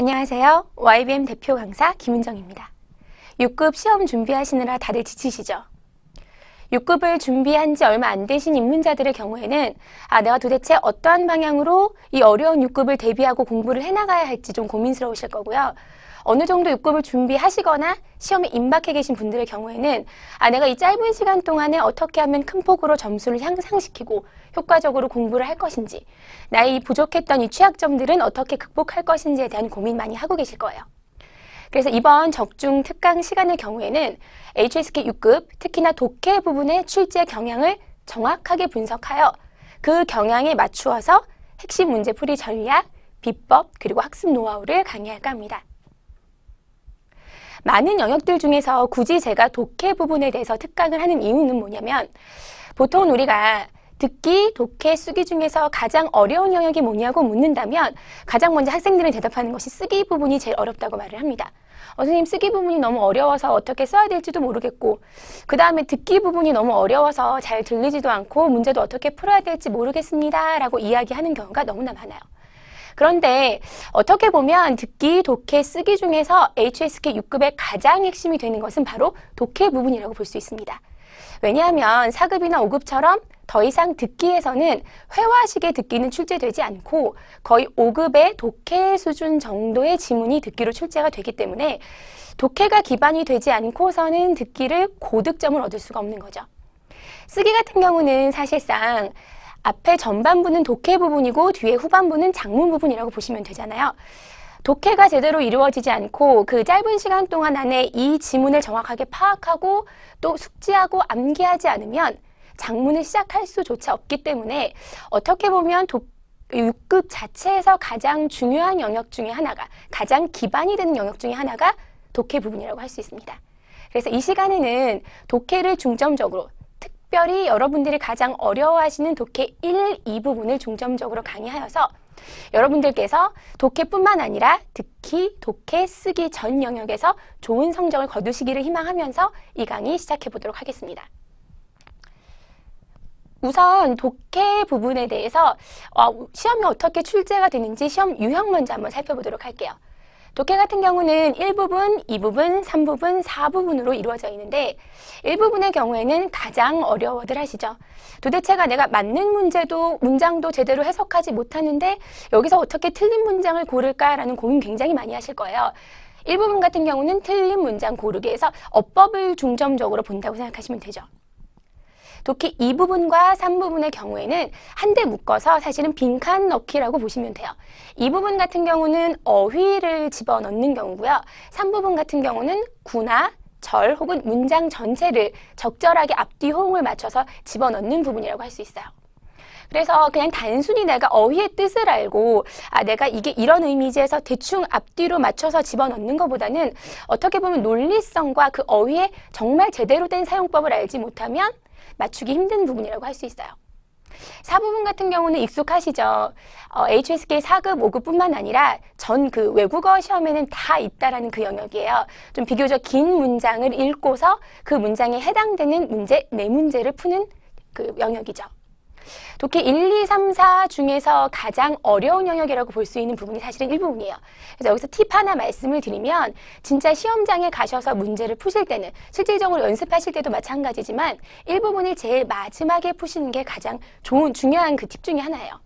안녕하세요. YBM 대표 강사 김은정입니다. 6급 시험 준비하시느라 다들 지치시죠? 6급을 준비한 지 얼마 안 되신 입문자들의 경우에는 내가 도대체 어떠한 방향으로 이 어려운 6급을 대비하고 공부를 해나가야 할지 좀 고민스러우실 거고요. 어느 정도 6급을 준비하시거나 시험에 임박해 계신 분들의 경우에는 내가 이 짧은 시간 동안에 어떻게 하면 큰 폭으로 점수를 향상시키고 효과적으로 공부를 할 것인지, 나의 부족했던 이 취약점들은 어떻게 극복할 것인지에 대한 고민 많이 하고 계실 거예요. 그래서 이번 적중 특강 시간의 경우에는 HSK 6급, 특히나 독해 부분의 출제 경향을 정확하게 분석하여 그 경향에 맞추어서 핵심 문제풀이 전략, 비법, 그리고 학습 노하우를 강의할까 합니다. 많은 영역들 중에서 굳이 제가 독해 부분에 대해서 특강을 하는 이유는 뭐냐면, 보통 우리가 듣기, 독해, 쓰기 중에서 가장 어려운 영역이 뭐냐고 묻는다면 가장 먼저 학생들은 대답하는 것이 쓰기 부분이 제일 어렵다고 말을 합니다. 선생님, 쓰기 부분이 너무 어려워서 어떻게 써야 될지도 모르겠고, 그 다음에 듣기 부분이 너무 어려워서 잘 들리지도 않고 문제도 어떻게 풀어야 될지 모르겠습니다 라고 이야기하는 경우가 너무나 많아요. 그런데 어떻게 보면 듣기, 독해, 쓰기 중에서 HSK 6급의 가장 핵심이 되는 것은 바로 독해 부분이라고 볼 수 있습니다. 왜냐하면 4급이나 5급처럼 더 이상 듣기에서는 회화식의 듣기는 출제되지 않고 거의 5급의 독해 수준 정도의 지문이 듣기로 출제가 되기 때문에 독해가 기반이 되지 않고서는 듣기를 고득점을 얻을 수가 없는 거죠. 쓰기 같은 경우는 사실상 앞에 전반부는 독해 부분이고 뒤에 후반부는 작문 부분이라고 보시면 되잖아요. 독해가 제대로 이루어지지 않고 그 짧은 시간 동안 안에 이 지문을 정확하게 파악하고 또 숙지하고 암기하지 않으면 작문을 시작할 수조차 없기 때문에 어떻게 보면 6급 자체에서 가장 중요한 영역 중에 하나가, 가장 기반이 되는 영역 중에 하나가 독해 부분이라고 할 수 있습니다. 그래서 이 시간에는 독해를 중점적으로, 특별히 여러분들이 가장 어려워하시는 독해 1, 2 부분을 중점적으로 강의하여서 여러분들께서 독해뿐만 아니라 듣기, 독해, 쓰기 전 영역에서 좋은 성적을 거두시기를 희망하면서 이 강의 시작해 보도록 하겠습니다. 우선 독해 부분에 대해서 시험이 어떻게 출제가 되는지 시험 유형 먼저 한번 살펴보도록 할게요. 독해 같은 경우는 1부분, 2부분, 3부분, 4부분으로 이루어져 있는데 1부분의 경우에는 가장 어려워들 하시죠. 도대체가 내가 맞는 문장도 제대로 해석하지 못하는데 여기서 어떻게 틀린 문장을 고를까라는 고민 굉장히 많이 하실 거예요. 1부분 같은 경우는 틀린 문장 고르기에서 어법을 중점적으로 본다고 생각하시면 되죠. 독해 2부분과 3부분의 경우에는 한데 묶어서 사실은 빈칸 넣기라고 보시면 돼요. 2부분 같은 경우는 어휘를 집어넣는 경우고요. 3부분 같은 경우는 구나 절 혹은 문장 전체를 적절하게 앞뒤 호응을 맞춰서 집어넣는 부분이라고 할 수 있어요. 그래서 그냥 단순히 내가 어휘의 뜻을 알고 내가 이게 이런 의미지에서 대충 앞뒤로 맞춰서 집어넣는 것보다는 어떻게 보면 논리성과 그 어휘의 정말 제대로 된 사용법을 알지 못하면 맞추기 힘든 부분이라고 할 수 있어요. 4부분 같은 경우는 익숙하시죠. HSK 4급, 5급뿐만 아니라 전 그 외국어 시험에는 다 있다라는 그 영역이에요. 좀 비교적 긴 문장을 읽고서 그 문장에 해당되는 문제, 4문제를 푸는 그 영역이죠. 독해 1, 2, 3, 4 중에서 가장 어려운 영역이라고 볼 수 있는 부분이 사실은 1부분이에요. 그래서 여기서 팁 하나 말씀을 드리면 진짜 시험장에 가셔서 문제를 푸실 때는 실질적으로 연습하실 때도 마찬가지지만 1부분을 제일 마지막에 푸시는 게 가장 중요한 그 팁 중에 하나예요.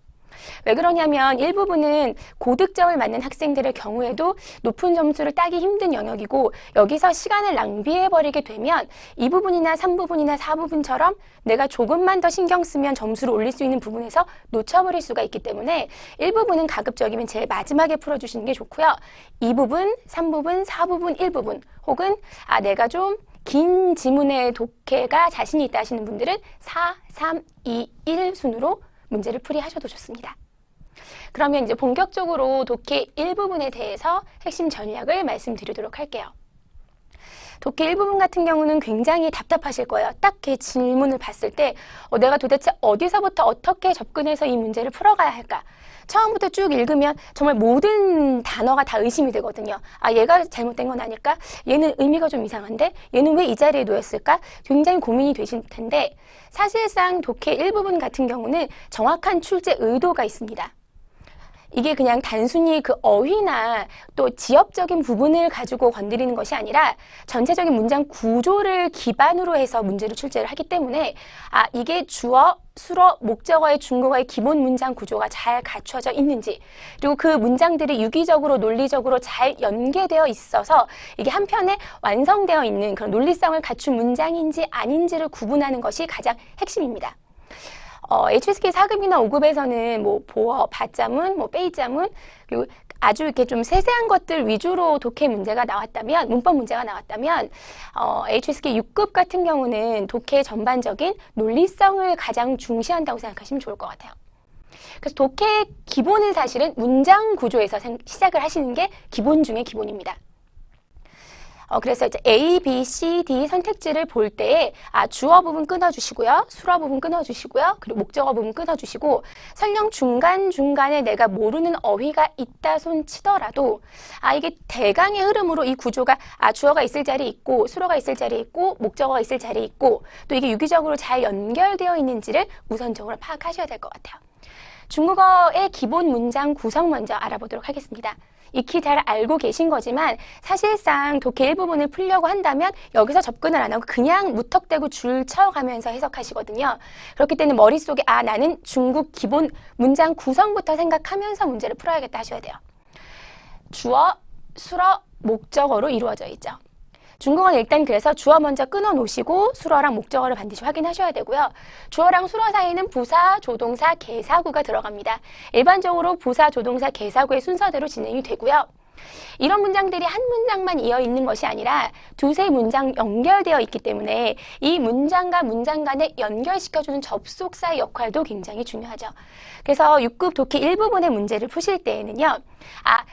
왜 그러냐면 1부분은 고득점을 맞는 학생들의 경우에도 높은 점수를 따기 힘든 영역이고 여기서 시간을 낭비해버리게 되면 2부분이나 3부분이나 4부분처럼 내가 조금만 더 신경 쓰면 점수를 올릴 수 있는 부분에서 놓쳐버릴 수가 있기 때문에 1부분은 가급적이면 제일 마지막에 풀어주시는 게 좋고요. 2부분, 3부분, 4부분, 1부분 혹은 내가 좀 긴 지문의 독해가 자신이 있다 하시는 분들은 4, 3, 2, 1 순으로 문제를 풀이하셔도 좋습니다. 그러면 이제 본격적으로 독해 1부분에 대해서 핵심 전략을 말씀드리도록 할게요. 독해 1부분 같은 경우는 굉장히 답답하실 거예요. 딱 그 질문을 봤을 때 내가 도대체 어디서부터 어떻게 접근해서 이 문제를 풀어가야 할까? 처음부터 쭉 읽으면 정말 모든 단어가 다 의심이 되거든요. 얘가 잘못된 건 아닐까? 얘는 의미가 좀 이상한데? 얘는 왜 이 자리에 놓였을까? 굉장히 고민이 되실 텐데 사실상 독해 1부분 같은 경우는 정확한 출제 의도가 있습니다. 이게 그냥 단순히 그 어휘나 또 지엽적인 부분을 가지고 건드리는 것이 아니라 전체적인 문장 구조를 기반으로 해서 문제를 출제를 하기 때문에 이게 주어, 수어, 목적어의 중국어의 기본 문장 구조가 잘 갖춰져 있는지, 그리고 그 문장들이 유기적으로 논리적으로 잘 연계되어 있어서 이게 한편에 완성되어 있는 그런 논리성을 갖춘 문장인지 아닌지를 구분하는 것이 가장 핵심입니다. HSK 4급이나 5급에서는 뭐 보어, 받자문, 뭐 빼이자문, 그리고 아주 이렇게 좀 세세한 것들 위주로 독해 문제가 나왔다면, 문법 문제가 나왔다면, HSK 6급 같은 경우는 독해 전반적인 논리성을 가장 중시한다고 생각하시면 좋을 것 같아요. 그래서 독해의 기본은 사실은 문장 구조에서 시작을 하시는 게 기본 중의 기본입니다. 그래서 이제 A, B, C, D 선택지를 볼 때에 주어 부분 끊어주시고요. 수어 부분 끊어주시고요. 그리고 목적어 부분 끊어주시고, 설령 중간중간에 내가 모르는 어휘가 있다 손 치더라도 이게 대강의 흐름으로 이 구조가 주어가 있을 자리에 있고 수어가 있을 자리에 있고 목적어가 있을 자리에 있고 또 이게 유기적으로 잘 연결되어 있는지를 우선적으로 파악하셔야 될 것 같아요. 중국어의 기본 문장 구성 먼저 알아보도록 하겠습니다. 익히 잘 알고 계신 거지만 사실상 독해 일부분을 풀려고 한다면 여기서 접근을 안 하고 그냥 무턱대고 줄 쳐가면서 해석하시거든요. 그렇기 때문에 머릿속에 나는 중국 기본 문장 구성부터 생각하면서 문제를 풀어야겠다 하셔야 돼요. 주어, 수어, 목적어로 이루어져 있죠. 중국어는 일단 그래서 주어 먼저 끊어 놓으시고 수어랑 목적어를 반드시 확인하셔야 되고요. 주어랑 수어 사이는 부사, 조동사, 개사구가 들어갑니다. 일반적으로 부사, 조동사, 개사구의 순서대로 진행이 되고요. 이런 문장들이 한 문장만 이어 있는 것이 아니라 두세 문장 연결되어 있기 때문에 이 문장과 문장 간에 연결시켜주는 접속사의 역할도 굉장히 중요하죠. 그래서 6급 독해 일부분의 문제를 푸실 때에는요.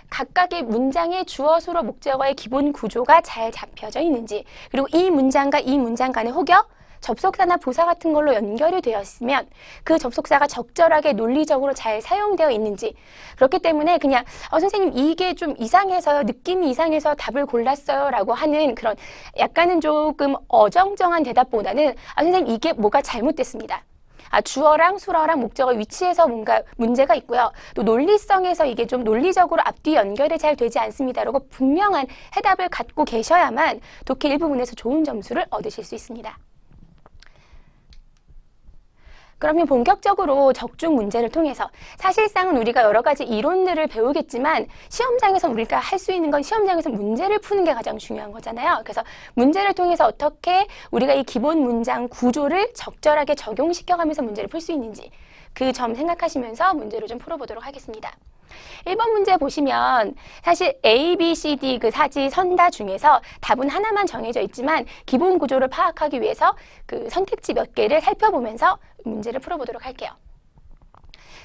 각각의 문장의 주어, 수어, 목적어의 기본 구조가 잘 잡혀져 있는지, 그리고 이 문장과 이 문장 간의 혹여 접속사나 부사 같은 걸로 연결이 되어 있으면 그 접속사가 적절하게 논리적으로 잘 사용되어 있는지, 그렇기 때문에 그냥 선생님 이게 좀 이상해서요, 느낌이 이상해서 답을 골랐어요 라고 하는 그런 약간은 조금 어정쩡한 대답보다는 선생님 이게 뭐가 잘못됐습니다. 주어랑 수어랑 목적어 위치에서 뭔가 문제가 있고요. 또 논리성에서 이게 좀 논리적으로 앞뒤 연결이 잘 되지 않습니다라고 분명한 해답을 갖고 계셔야만 독해 일부분에서 좋은 점수를 얻으실 수 있습니다. 그러면 본격적으로 적중 문제를 통해서 사실상은 우리가 여러 가지 이론들을 배우겠지만 시험장에서 우리가 할 수 있는 건 시험장에서 문제를 푸는 게 가장 중요한 거잖아요. 그래서 문제를 통해서 어떻게 우리가 이 기본 문장 구조를 적절하게 적용시켜가면서 문제를 풀 수 있는지 그 점 생각하시면서 문제를 좀 풀어보도록 하겠습니다. 1번 문제 보시면 사실 A, B, C, D 그 사지 선다 중에서 답은 하나만 정해져 있지만 기본 구조를 파악하기 위해서 그 선택지 몇 개를 살펴보면서 문제를 풀어보도록 할게요.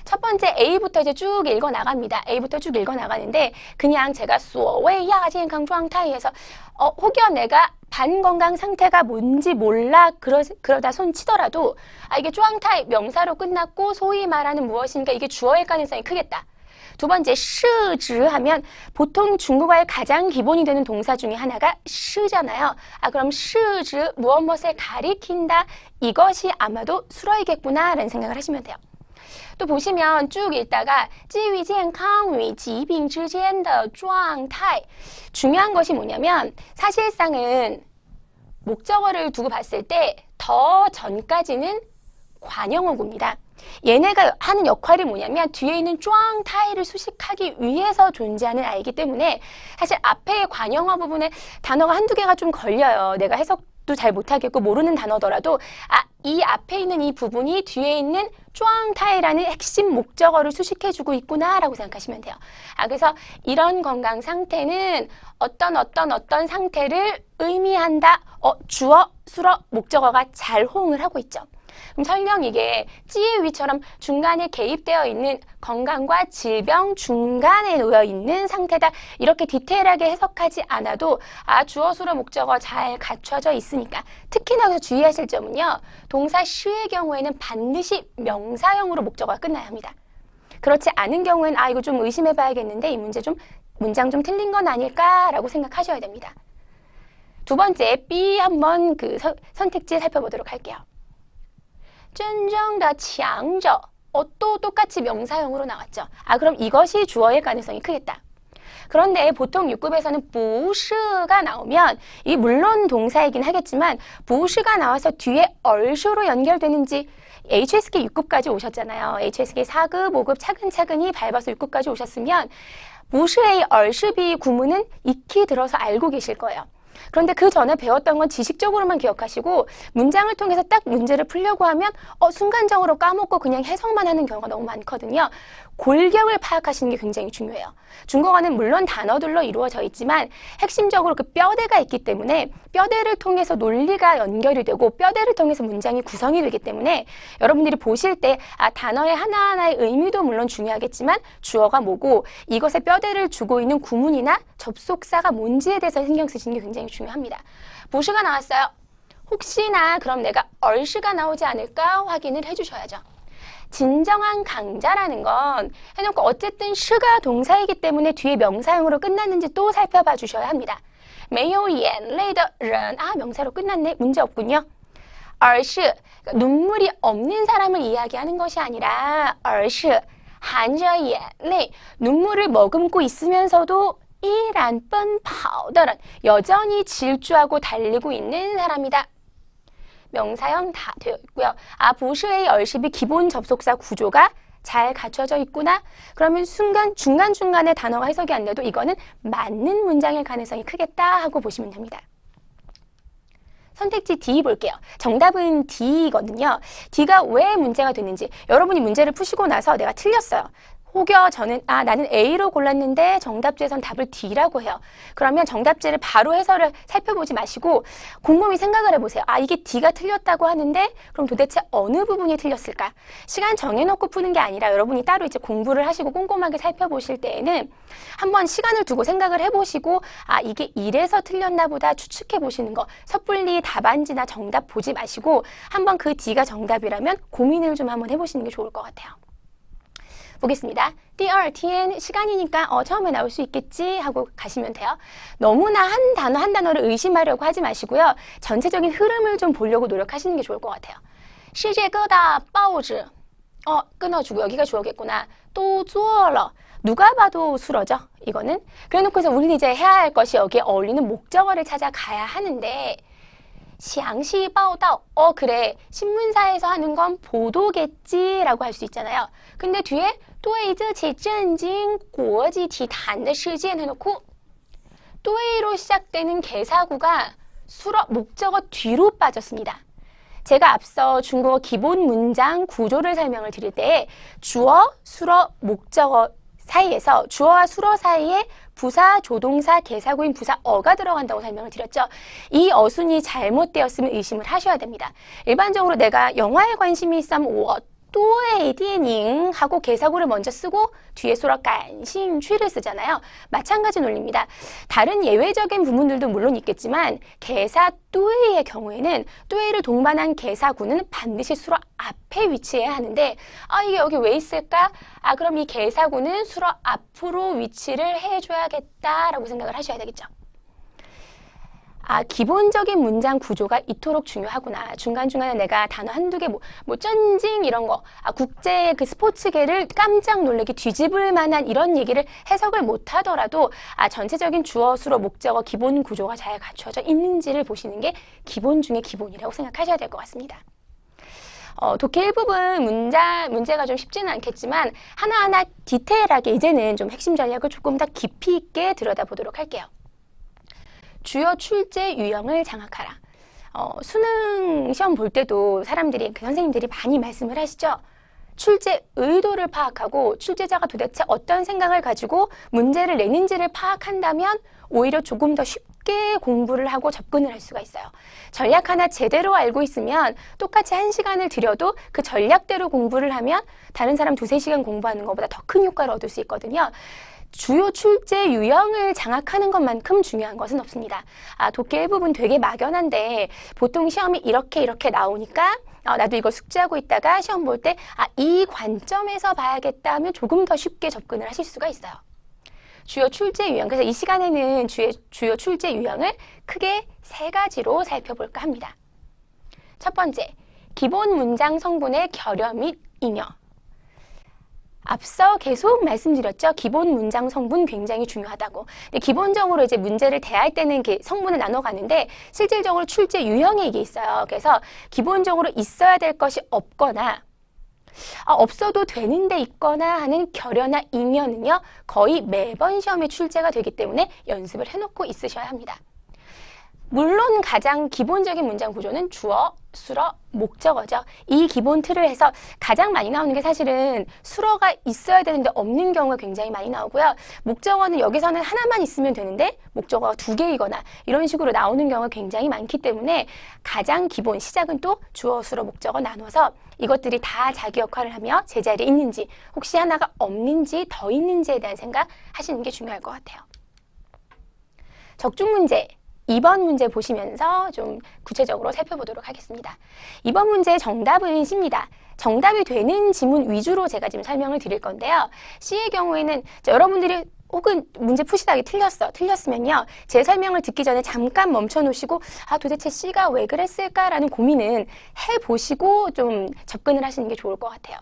첫 번째 A부터 이제 쭉 읽어 나갑니다. A부터 쭉 읽어 나가는데 그냥 제가 所谓亚健康状态에서 혹여 내가 반건강 상태가 뭔지 몰라 그러다 손 치더라도 이게 状态 명사로 끝났고 소위 말하는 무엇인가 이게 주어일 가능성이 크겠다. 두 번째, 是指 하면 보통 중국어의 가장 기본이 되는 동사 중에 하나가 是잖아요. 그럼 是指 무엇을 가리킨다. 이것이 아마도 수어이겠구나 라는 생각을 하시면 돼요. 또 보시면 쭉 읽다가 基于健康与疾病之间的状态 중요한 것이 뭐냐면 사실상은 목적어를 두고 봤을 때 더 전까지는 관형어구입니다. 얘네가 하는 역할이 뭐냐면 뒤에 있는 状态를 수식하기 위해서 존재하는 아이기 때문에 사실 앞에 관형어 부분에 단어가 한두 개가 좀 걸려요. 내가 해석도 잘 못하겠고 모르는 단어더라도 이 앞에 있는 이 부분이 뒤에 있는 状态라는 핵심 목적어를 수식해주고 있구나 라고 생각하시면 돼요. 그래서 이런 건강 상태는 어떤 상태를 의미한다. 주어, 수어, 목적어가 잘 호응을 하고 있죠. 그럼 설령 이게 찌위처럼 중간에 개입되어 있는 건강과 질병 중간에 놓여 있는 상태다. 이렇게 디테일하게 해석하지 않아도 주어, 수어, 목적어 잘 갖춰져 있으니까 특히나 여기서 주의하실 점은요. 동사 시의 경우에는 반드시 명사형으로 목적어가 끝나야 합니다. 그렇지 않은 경우에는 이거 좀 의심해 봐야겠는데 이 문장 좀 틀린 건 아닐까라고 생각하셔야 됩니다. 두 번째 B 한번 그 선택지 살펴보도록 할게요. 真正的强者또 똑같이 명사형으로 나왔죠. 그럼 이것이 주어일 가능성이 크겠다. 그런데 보통 6급에서는 不是가 나오면 이 물론 동사이긴 하겠지만 不是가 나와서 뒤에 얼슈로 연결되는지 HSK 6급까지 오셨잖아요. HSK 4급, 5급 차근차근히 밟아서 6급까지 오셨으면 不是의 얼슈비 구문은 익히 들어서 알고 계실 거예요. 그런데 그 전에 배웠던 건 지식적으로만 기억하시고 문장을 통해서 딱 문제를 풀려고 하면 순간적으로 까먹고 그냥 해석만 하는 경우가 너무 많거든요. 골격을 파악하시는 게 굉장히 중요해요. 중국어는 물론 단어들로 이루어져 있지만 핵심적으로 그 뼈대가 있기 때문에 뼈대를 통해서 논리가 연결이 되고 뼈대를 통해서 문장이 구성이 되기 때문에 여러분들이 보실 때 단어의 하나하나의 의미도 물론 중요하겠지만 주어가 뭐고 이것의 뼈대를 주고 있는 구문이나 접속사가 뭔지에 대해서 신경 쓰시는 게 굉장히 중요합니다. 不是가 나왔어요. 혹시나 그럼 내가 얼씨가 나오지 않을까 확인을 해주셔야죠. 진정한 강자라는 건 해놓고 어쨌든 시가 동사이기 때문에 뒤에 명사형으로 끝났는지 또 살펴봐 주셔야 합니다. 没有眼泪的人 명사로 끝났네. 문제 없군요. 而是 눈물이 없는 사람을 이야기하는 것이 아니라 而是含着眼泪 눈물을 머금고 있으면서도 依然奔跑的人 여전히 질주하고 달리고 있는 사람이다. 명사형 다 되어 있고요. 不是의 얼씨비 기본 접속사 구조가 잘 갖춰져 있구나. 그러면 중간중간에 단어가 해석이 안 돼도 이거는 맞는 문장일 가능성이 크겠다 하고 보시면 됩니다. 선택지 D 볼게요. 정답은 D거든요. D가 왜 문제가 됐는지 여러분이 문제를 푸시고 나서 내가 틀렸어요. 혹여 저는 나는 A로 골랐는데 정답지에선 답을 D라고 해요. 그러면 정답지를 바로 해설을 살펴보지 마시고 곰곰이 생각을 해보세요. 이게 D가 틀렸다고 하는데 그럼 도대체 어느 부분이 틀렸을까? 시간 정해놓고 푸는 게 아니라 여러분이 따로 이제 공부를 하시고 꼼꼼하게 살펴보실 때에는 한번 시간을 두고 생각을 해보시고 이게 이래서 틀렸나 보다 추측해 보시는 거 섣불리 답안지나 정답 보지 마시고 한번 그 D가 정답이라면 고민을 좀 한번 해보시는 게 좋을 것 같아요. 보겠습니다. 第二天 시간이니까 처음에 나올 수 있겠지 하고 가시면 돼요. 너무나 한 단어 한 단어를 의심하려고 하지 마시고요. 전체적인 흐름을 좀 보려고 노력하시는 게 좋을 것 같아요. 世界各大报纸 끊어주고 여기가 주어겠구나. 都做了 누가 봐도 수어죠. 이거는 그래놓고서 우리는 이제 해야 할 것이 여기에 어울리는 목적어를 찾아가야 하는데 详细报道 그래 신문사에서 하는 건 보도겠지 라고 할 수 있잖아요. 근데 뒤에 对这起震惊国际体坛的事件 해놓고 对로 시작되는 개사구가 수어 목적어 뒤로 빠졌습니다. 제가 앞서 중국어 기본 문장 구조를 설명을 드릴 때 주어, 수어, 목적어 사이에서 주어와 수어 사이에 부사, 조동사, 개사구인 부사어가 들어간다고 설명을 드렸죠. 이 어순이 잘못되었으면 의심을 하셔야 됩니다. 일반적으로 내가 영화에 관심이 있으면 我对电影 하고 개사구를 먼저 쓰고 뒤에 수어感兴趣를 쓰잖아요. 마찬가지 논리입니다. 다른 예외적인 부분들도 물론 있겠지만 개사 对의 경우에는 对를 동반한 개사구는 반드시 수어 앞에 위치해야 하는데 이게 여기 왜 있을까? 그럼 이 개사구는 수어 앞으로 위치를 해줘야겠다라고 생각을 하셔야 되겠죠. 기본적인 문장 구조가 이토록 중요하구나. 중간중간에 내가 단어 한두 개, 쩐징 이런 거, 국제 그 스포츠계를 깜짝 놀래게 뒤집을 만한 이런 얘기를 해석을 못 하더라도 전체적인 주어, 수어, 목적어 기본 구조가 잘 갖춰져 있는지를 보시는 게 기본 중에 기본이라고 생각하셔야 될 것 같습니다. 독해 일부분 문제가 좀 쉽지는 않겠지만 하나하나 디테일하게 이제는 좀 핵심 전략을 조금 더 깊이 있게 들여다보도록 할게요. 주요 출제 유형을 장악하라. 수능 시험 볼 때도 사람들이, 선생님들이 많이 말씀을 하시죠. 출제 의도를 파악하고 출제자가 도대체 어떤 생각을 가지고 문제를 내는지를 파악한다면 오히려 조금 더 쉽게 공부를 하고 접근을 할 수가 있어요. 전략 하나 제대로 알고 있으면 똑같이 1시간을 들여도 그 전략대로 공부를 하면 다른 사람 2-3시간 공부하는 것보다 더 큰 효과를 얻을 수 있거든요. 주요 출제 유형을 장악하는 것만큼 중요한 것은 없습니다. 독해 일부분 되게 막연한데 보통 시험이 이렇게 나오니까 나도 이거 숙지하고 있다가 시험 볼 때 이 관점에서 봐야겠다 하면 조금 더 쉽게 접근을 하실 수가 있어요. 주요 출제 유형, 그래서 이 시간에는 주요 출제 유형을 크게 3가지로 살펴볼까 합니다. 첫 번째, 기본 문장 성분의 결여 및 잉여. 앞서 계속 말씀드렸죠. 기본 문장 성분 굉장히 중요하다고. 근데 기본적으로 이제 문제를 대할 때는 이렇게 성분을 나눠가는데 실질적으로 출제 유형이 이게 있어요. 그래서 기본적으로 있어야 될 것이 없거나 없어도 되는데 있거나 하는 결여나 잉여는요. 거의 매번 시험에 출제가 되기 때문에 연습을 해놓고 있으셔야 합니다. 물론 가장 기본적인 문장 구조는 주어, 수어, 목적어죠. 이 기본 틀을 해서 가장 많이 나오는 게 사실은 수어가 있어야 되는데 없는 경우가 굉장히 많이 나오고요. 목적어는 여기서는 하나만 있으면 되는데 목적어가 2개이거나 이런 식으로 나오는 경우가 굉장히 많기 때문에 가장 기본 시작은 또 주어, 수어, 목적어 나눠서 이것들이 다 자기 역할을 하며 제자리에 있는지 혹시 하나가 없는지 더 있는지에 대한 생각 하시는 게 중요할 것 같아요. 적중 문제 2번 문제 보시면서 좀 구체적으로 살펴보도록 하겠습니다. 2번 문제의 정답은 C입니다. 정답이 되는 지문 위주로 제가 지금 설명을 드릴 건데요. C의 경우에는 여러분들이 혹은 문제 푸시다가 틀렸으면요. 제 설명을 듣기 전에 잠깐 멈춰 놓으시고 도대체 C가 왜 그랬을까라는 고민은 해보시고 좀 접근을 하시는 게 좋을 것 같아요.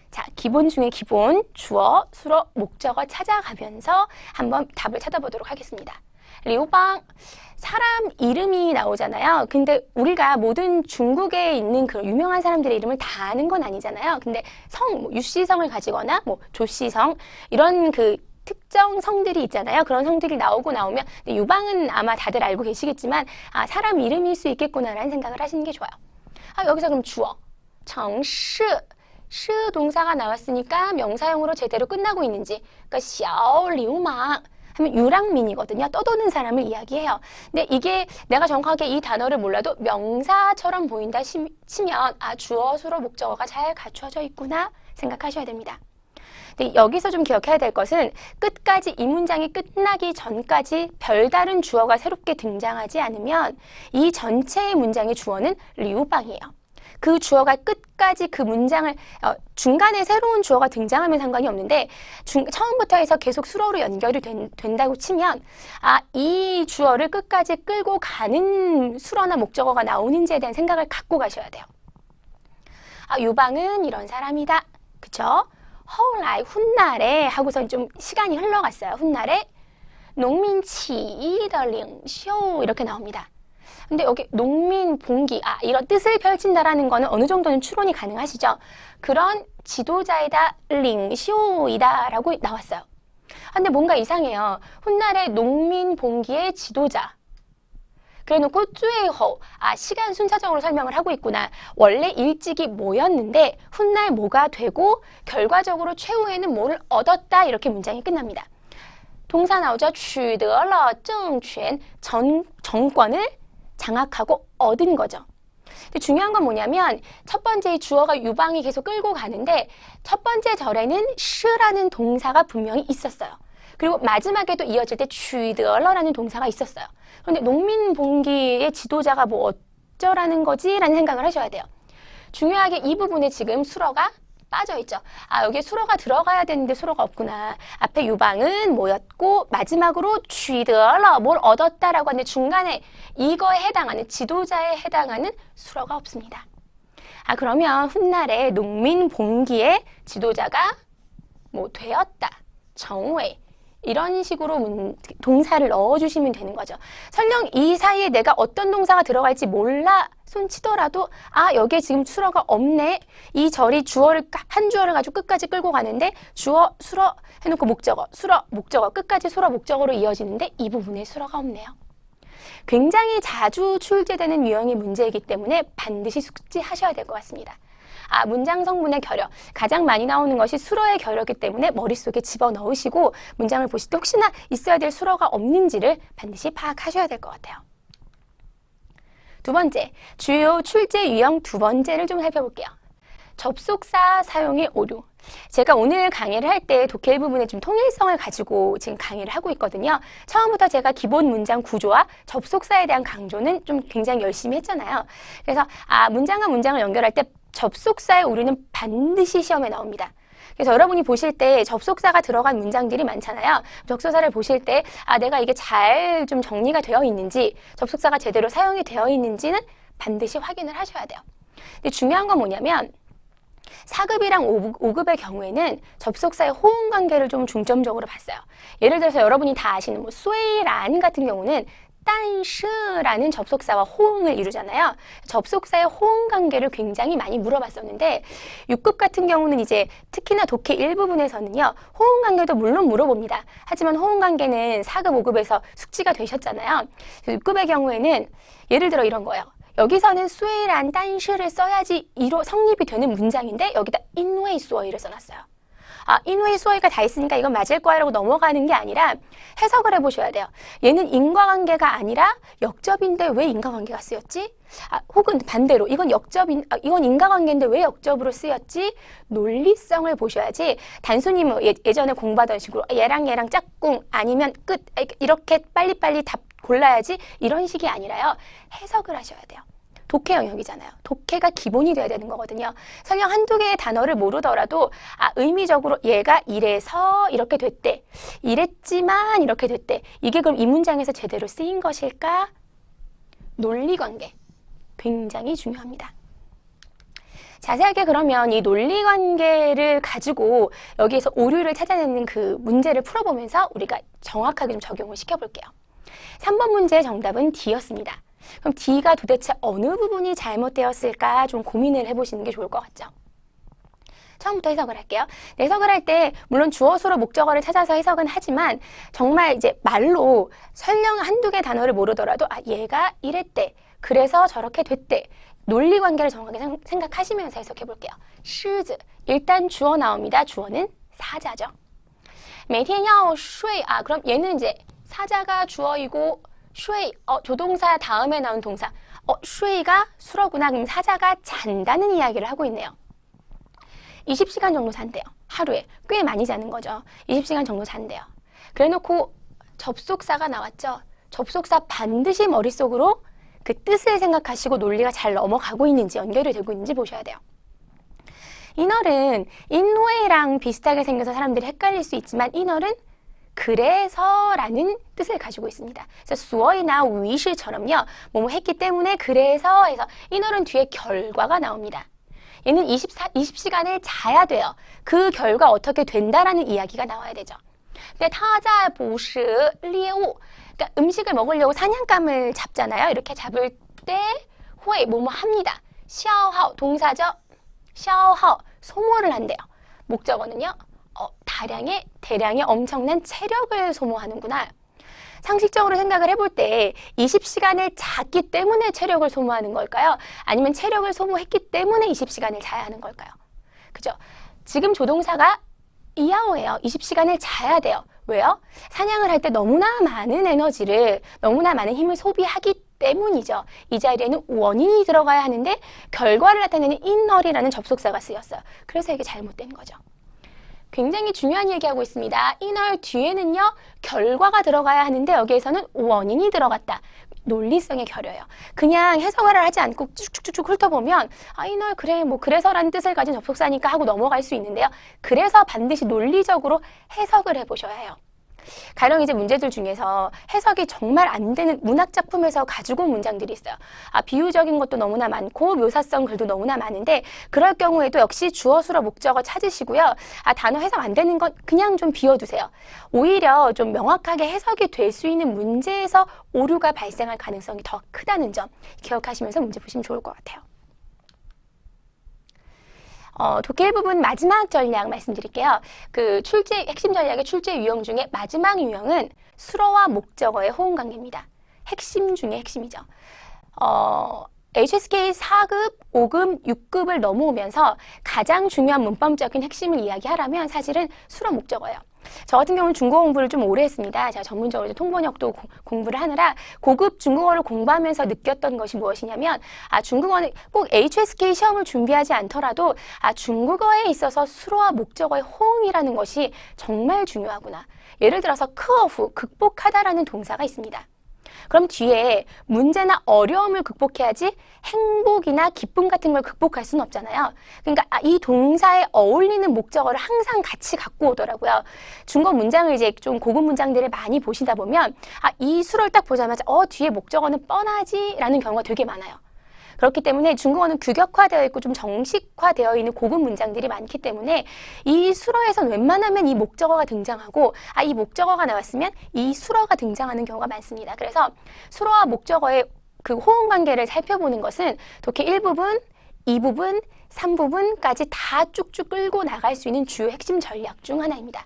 자, 기본 중에 기본, 주어, 수어, 목적어 찾아가면서 한번 답을 찾아보도록 하겠습니다. 리우방, 사람 이름이 나오잖아요. 근데 우리가 모든 중국에 있는 그 유명한 사람들의 이름을 다 아는 건 아니잖아요. 근데 성, 유씨성을 가지거나 조씨성 이런 그 특정 성들이 있잖아요. 그런 성들이 나오면 유방은 아마 다들 알고 계시겠지만 사람 이름일 수 있겠구나라는 생각을 하시는 게 좋아요. 여기서 그럼 주어, 정시, 시 동사가 나왔으니까 명사형으로 제대로 끝나고 있는지 그러니까 小流氓 하면 유랑민이거든요. 떠도는 사람을 이야기해요. 근데 이게 내가 정확하게 이 단어를 몰라도 명사처럼 보인다 치면 주어, 수어, 목적어가 잘 갖춰져 있구나 생각하셔야 됩니다. 근데 여기서 좀 기억해야 될 것은 끝까지 이 문장이 끝나기 전까지 별다른 주어가 새롭게 등장하지 않으면 이 전체의 문장의 주어는 리우방이에요. 그 주어가 끝까지 그 문장을 중간에 새로운 주어가 등장하면 상관이 없는데 처음부터 해서 계속 수어로 연결이 된다고 치면 이 주어를 끝까지 끌고 가는 수어나 목적어가 나오는지에 대한 생각을 갖고 가셔야 돼요. 유방은 이런 사람이다. 그쵸? 허울라이 훗날에 하고선 좀 시간이 흘러갔어요. 훗날에 농민치의领袖 이렇게 나옵니다. 근데 여기 농민 봉기, 이런 뜻을 펼친다라는 거는 어느 정도는 추론이 가능하시죠? 그런 지도자이다, 링쇼이다 라고 나왔어요. 근데 뭔가 이상해요. 훗날의 농민 봉기의 지도자. 그래놓고 쭈에호, 시간 순차적으로 설명을 하고 있구나. 원래 일찍이 뭐였는데 훗날 뭐가 되고 결과적으로 최후에는 뭐를 얻었다 이렇게 문장이 끝납니다. 동사 나오죠. 取得了政权, 정권을 장악하고 얻은 거죠. 근데 중요한 건 뭐냐면 첫 번째 주어가 유방이 계속 끌고 가는데 첫 번째 절에는 시라는 동사가 분명히 있었어요. 그리고 마지막에도 이어질 때 取得了라는 동사가 있었어요. 그런데 농민봉기의 지도자가 뭐 어쩌라는 거지? 라는 생각을 하셔야 돼요. 중요하게 이 부분에 지금 수어가 빠져있죠. 여기에 수어가 들어가야 되는데 수어가 없구나. 앞에 유방은 뭐였고 마지막으로 取得了 뭘 얻었다라고 하는데 중간에 이거에 해당하는 지도자에 해당하는 수어가 없습니다. 그러면 훗날에 농민봉기의 지도자가 뭐 되었다. 정외 이런 식으로 동사를 넣어주시면 되는 거죠. 설령 이 사이에 내가 어떤 동사가 들어갈지 몰라 손치더라도 여기에 지금 수어가 없네. 이 절이 한 주어를 가지고 끝까지 끌고 가는데 주어, 수어 해놓고 목적어, 수어, 목적어 끝까지 수어, 목적어로 이어지는데 이 부분에 수어가 없네요. 굉장히 자주 출제되는 유형의 문제이기 때문에 반드시 숙지하셔야 될 것 같습니다. 문장 성분의 결여, 가장 많이 나오는 것이 수어의 결여이기 때문에 머릿속에 집어넣으시고 문장을 보실 때 혹시나 있어야 될 수어가 없는지를 반드시 파악하셔야 될 것 같아요. 두 번째, 주요 출제 유형 두 번째를 좀 살펴볼게요. 접속사 사용의 오류. 제가 오늘 강의를 할 때 독해 부분에 좀 통일성을 가지고 지금 강의를 하고 있거든요. 처음부터 제가 기본 문장 구조와 접속사에 대한 강조는 좀 굉장히 열심히 했잖아요. 그래서 문장과 문장을 연결할 때 접속사의 오류는 반드시 시험에 나옵니다. 그래서 여러분이 보실 때 접속사가 들어간 문장들이 많잖아요. 접속사를 보실 때 내가 이게 잘 좀 정리가 되어 있는지 접속사가 제대로 사용이 되어 있는지는 반드시 확인을 하셔야 돼요. 근데 중요한 건 뭐냐면 4급이랑 5급의 경우에는 접속사의 호응 관계를 좀 중점적으로 봤어요. 예를 들어서 여러분이 다 아시는 뭐虽然 같은 경우는 但是라는 접속사와 호응을 이루잖아요. 접속사의 호응 관계를 굉장히 많이 물어봤었는데 6급 같은 경우는 이제 특히나 독해 일부분에서는요. 호응 관계도 물론 물어봅니다. 하지만 호응 관계는 4급, 5급에서 숙지가 되셨잖아요. 6급의 경우에는 예를 들어 이런 거예요. 여기서는 虽然但是를 써야지 성립이 되는 문장인데 여기다 因为所以를 써놨어요.因为所以가 다 있으니까 이건 맞을 거야 라고 넘어가는 게 아니라 해석을 해보셔야 돼요. 얘는 인과관계가 아니라 역접인데 왜 인과관계가 쓰였지? 혹은 반대로 이건 이건 인과관계인데 왜 역접으로 쓰였지? 논리성을 보셔야지 단순히 뭐 예전에 공부하던 식으로 얘랑 짝꿍 아니면 끝 이렇게 빨리빨리 답 골라야지 이런 식이 아니라요. 해석을 하셔야 돼요. 독해 영역이잖아요. 독해가 기본이 돼야 되는 거거든요. 설령 한두 개의 단어를 모르더라도 의미적으로 얘가 이래서 이렇게 됐대. 이랬지만 이렇게 됐대. 이게 그럼 이 문장에서 제대로 쓰인 것일까? 논리관계. 굉장히 중요합니다. 자세하게 그러면 이 논리관계를 가지고 여기에서 오류를 찾아내는 그 문제를 풀어보면서 우리가 정확하게 좀 적용을 시켜볼게요. 3번 문제의 정답은 D였습니다. 그럼 D가 도대체 어느 부분이 잘못되었을까 좀 고민을 해보시는 게 좋을 것 같죠? 처음부터 해석을 할게요. 해석을 할 때 물론 주어, 수로, 목적어를 찾아서 해석은 하지만 정말 이제 말로 설령 한두 개 단어를 모르더라도 얘가 이랬대. 그래서 저렇게 됐대. 논리관계를 정확하게 생각하시면서 해석해 볼게요. 狮子 일단 주어 나옵니다. 주어는 사자죠. 每天要睡 그럼 얘는 이제 사자가 주어이고 睡 조동사 다음에 나온 동사 睡가 수어구나. 그럼 사자가 잔다는 이야기를 하고 있네요. 20시간 정도 잔대요. 하루에. 꽤 많이 자는 거죠. 20시간 정도 잔대요. 그래놓고 접속사가 나왔죠. 접속사 반드시 머릿속으로 그 뜻을 생각하시고 논리가 잘 넘어가고 있는지 연결이 되고 있는지 보셔야 돼요. 이널은 인웨이랑 비슷하게 생겨서 사람들이 헷갈릴 수 있지만 이널은 그래서라는 뜻을 가지고 있습니다. 그래서 수어이나 위시처럼요. 뭐뭐 했기 때문에 그래서 해서 이널은 뒤에 결과가 나옵니다. 얘는 20시간을 자야 돼요. 그 결과 어떻게 된다라는 이야기가 나와야 되죠. 근데 타자 보시 리에우 그러니까 음식을 먹으려고 사냥감을 잡잖아요. 이렇게 잡을 때 호에 뭐뭐 합니다. 샤오하오 동사죠. 샤오하오 소모를 한대요. 목적어는요. 대량의 엄청난 체력을 소모하는구나. 상식적으로 생각을 해볼 때 20시간을 잤기 때문에 체력을 소모하는 걸까요? 아니면 체력을 소모했기 때문에 20시간을 자야 하는 걸까요? 그죠? 지금 조동사가 이하오예요. 20시간을 자야 돼요. 왜요? 사냥을 할 때 너무나 많은 에너지를, 너무나 많은 힘을 소비하기 때문이죠. 이 자리에는 원인이 들어가야 하는데 결과를 나타내는 인널이라는 접속사가 쓰였어요. 그래서 이게 잘못된 거죠. 굉장히 중요한 얘기하고 있습니다. 인얼 뒤에는요. 결과가 들어가야 하는데 여기에서는 원인이 들어갔다. 논리성에 결여요. 그냥 해석을 하지 않고 쭉쭉쭉 훑어보면 인얼 그래 뭐 그래서라는 뜻을 가진 접속사니까 하고 넘어갈 수 있는데요. 그래서 반드시 논리적으로 해석을 해보셔야 해요. 가령 이제 문제들 중에서 해석이 정말 안 되는 문학작품에서 가지고 온 문장들이 있어요. 비유적인 것도 너무나 많고 묘사성 글도 너무나 많은데 그럴 경우에도 역시 주어, 수어, 목적어 찾으시고요. 단어 해석 안 되는 건 그냥 좀 비워두세요. 오히려 좀 명확하게 해석이 될 수 있는 문제에서 오류가 발생할 가능성이 더 크다는 점 기억하시면서 문제 보시면 좋을 것 같아요. 독해 부분 마지막 전략 말씀드릴게요. 그 핵심 전략의 출제 유형 중에 마지막 유형은 수어와 목적어의 호응 관계입니다. 핵심 중에 핵심이죠. HSK 4급, 5급, 6급을 넘어오면서 가장 중요한 문법적인 핵심을 이야기하라면 사실은 수어 목적어예요. 저 같은 경우는 중국어 공부를 좀 오래 했습니다. 제가 전문적으로 이제 통번역도 공부를 하느라 고급 중국어를 공부하면서 느꼈던 것이 무엇이냐면 중국어는 꼭 HSK 시험을 준비하지 않더라도 중국어에 있어서 수어와 목적어의 호응이라는 것이 정말 중요하구나. 예를 들어서 크어후, 극복하다라는 동사가 있습니다. 그럼 뒤에 문제나 어려움을 극복해야지 행복이나 기쁨 같은 걸 극복할 수는 없잖아요. 그러니까 이 동사에 어울리는 목적어를 항상 같이 갖고 오더라고요. 중국어 문장을 이제 좀 고급 문장들을 많이 보시다 보면 이 수를 딱 보자마자 뒤에 목적어는 뻔하지 라는 경우가 되게 많아요. 그렇기 때문에 중국어는 규격화되어 있고 좀 정식화되어 있는 고급 문장들이 많기 때문에 이 수러에선 웬만하면 이 목적어가 등장하고 이 목적어가 나왔으면 이 수러가 등장하는 경우가 많습니다. 그래서 수러와 목적어의 그 호응 관계를 살펴보는 것은 독해 1부분, 2부분, 3부분까지 다 쭉쭉 끌고 나갈 수 있는 주요 핵심 전략 중 하나입니다.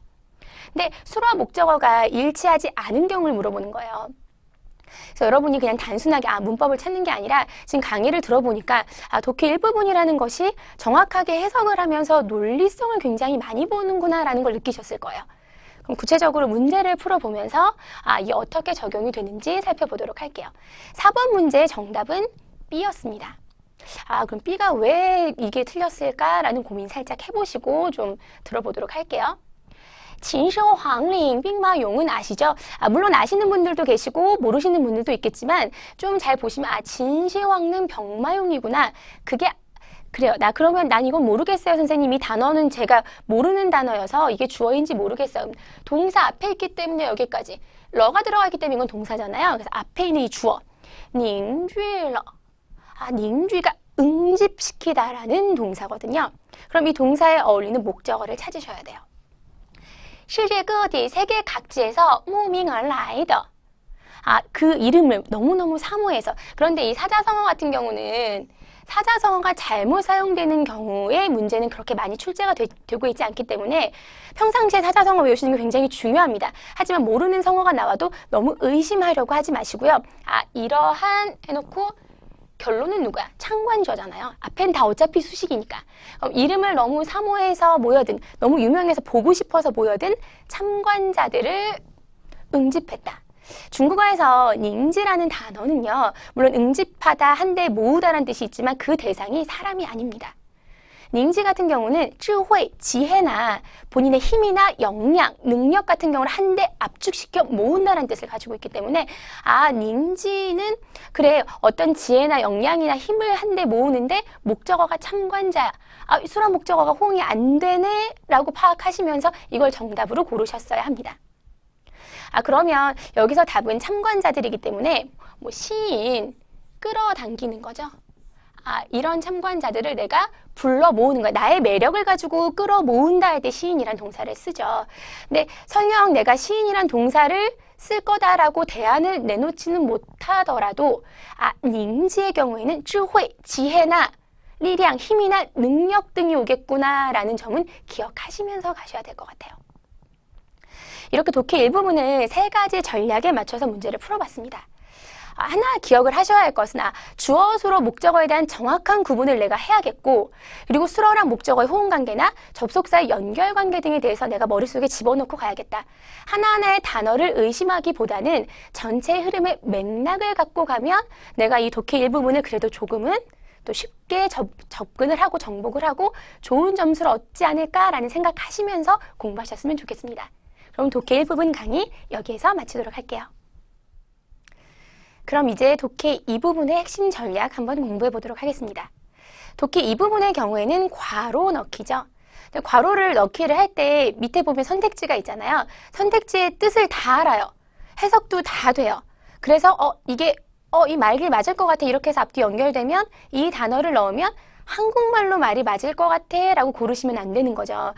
근데 수러와 목적어가 일치하지 않은 경우를 물어보는 거예요. 그래서 여러분이 그냥 단순하게 문법을 찾는 게 아니라 지금 강의를 들어보니까 독해 일부분이라는 것이 정확하게 해석을 하면서 논리성을 굉장히 많이 보는구나 라는 걸 느끼셨을 거예요. 그럼 구체적으로 문제를 풀어보면서 이게 어떻게 적용이 되는지 살펴보도록 할게요. 4번 문제의 정답은 B였습니다. 그럼 B가 왜 이게 틀렸을까라는 고민 살짝 해보시고 좀 들어보도록 할게요. 진셔황링兵马俑은 아시죠? 물론 아시는 분들도 계시고 모르시는 분들도 있겠지만 좀 잘 보시면 진시황릉 병마용이구나. 그게 그래요. 그러면 난 이건 모르겠어요, 선생님. 이 단어는 제가 모르는 단어여서 이게 주어인지 모르겠어요. 동사 앞에 있기 때문에 여기까지. 러가 들어가 있기 때문에 이건 동사잖아요. 그래서 앞에 있는 이 주어. 닝쥐러. 닝쥐가 응집시키다라는 동사거든요. 그럼 이 동사에 어울리는 목적어를 찾으셔야 돼요. 世界各地 세계 각지에서 慕名而来的 그 이름을 너무너무 사모해서. 그런데 이 사자성어 같은 경우는 사자성어가 잘못 사용되는 경우에 문제는 그렇게 많이 출제가 되고 있지 않기 때문에 평상시에 사자성어 외우시는 게 굉장히 중요합니다. 하지만 모르는 성어가 나와도 너무 의심하려고 하지 마시고요. 이러한 해놓고 결론은 누구야? 참관주어잖아요. 앞엔 다 어차피 수식이니까. 이름을 너무 사모해서 모여든, 너무 유명해서 보고 싶어서 모여든 참관자들을 응집했다. 중국어에서 닝지라는 단어는요, 물론 응집하다, 한데 모으다라는 뜻이 있지만 그 대상이 사람이 아닙니다. 닝지 같은 경우는 智慧, 지혜나 본인의 힘이나 역량, 능력 같은 경우를 한데 압축시켜 모은다는 뜻을 가지고 있기 때문에 닝지는 그래 어떤 지혜나 역량이나 힘을 한데 모으는데 목적어가 참관자야. 수란 목적어가 호응이 안 되네 라고 파악하시면서 이걸 정답으로 고르셨어야 합니다. 그러면 여기서 답은 참관자들이기 때문에 시인, 끌어당기는 거죠. 이런 참관자들을 내가 불러 모으는 거야. 나의 매력을 가지고 끌어 모은다 할 때 시인이란 동사를 쓰죠. 근데 설령 내가 시인이란 동사를 쓸 거다라고 대안을 내놓지는 못하더라도 닝지의 경우에는 智慧, 지혜나 리량, 힘이나 능력 등이 오겠구나라는 점은 기억하시면서 가셔야 될 것 같아요. 이렇게 독해 일부분을 3가지 전략에 맞춰서 문제를 풀어봤습니다. 하나 기억을 하셔야 할 것은 주어, 수로, 목적어에 대한 정확한 구분을 내가 해야겠고, 그리고 수어랑 목적어의 호응관계나 접속사의 연결관계 등에 대해서 내가 머릿속에 집어넣고 가야겠다. 하나하나의 단어를 의심하기보다는 전체의 흐름의 맥락을 갖고 가면 내가 이 독해 일부분을 그래도 조금은 또 쉽게 접근을 하고 정복을 하고 좋은 점수를 얻지 않을까라는 생각하시면서 공부하셨으면 좋겠습니다. 그럼 독해 일부분 강의 여기에서 마치도록 할게요. 그럼 이제 독해 2부분의 핵심 전략 한번 공부해 보도록 하겠습니다. 독해 2부분의 경우에는 괄호 넣기죠. 괄호를 넣기를 할 때 밑에 보면 선택지가 있잖아요. 선택지의 뜻을 다 알아요. 해석도 다 돼요. 그래서 이게 이 말이 맞을 것 같아 이렇게 해서 앞뒤 연결되면 이 단어를 넣으면 한국말로 말이 맞을 것 같아 라고 고르시면 안 되는 거죠.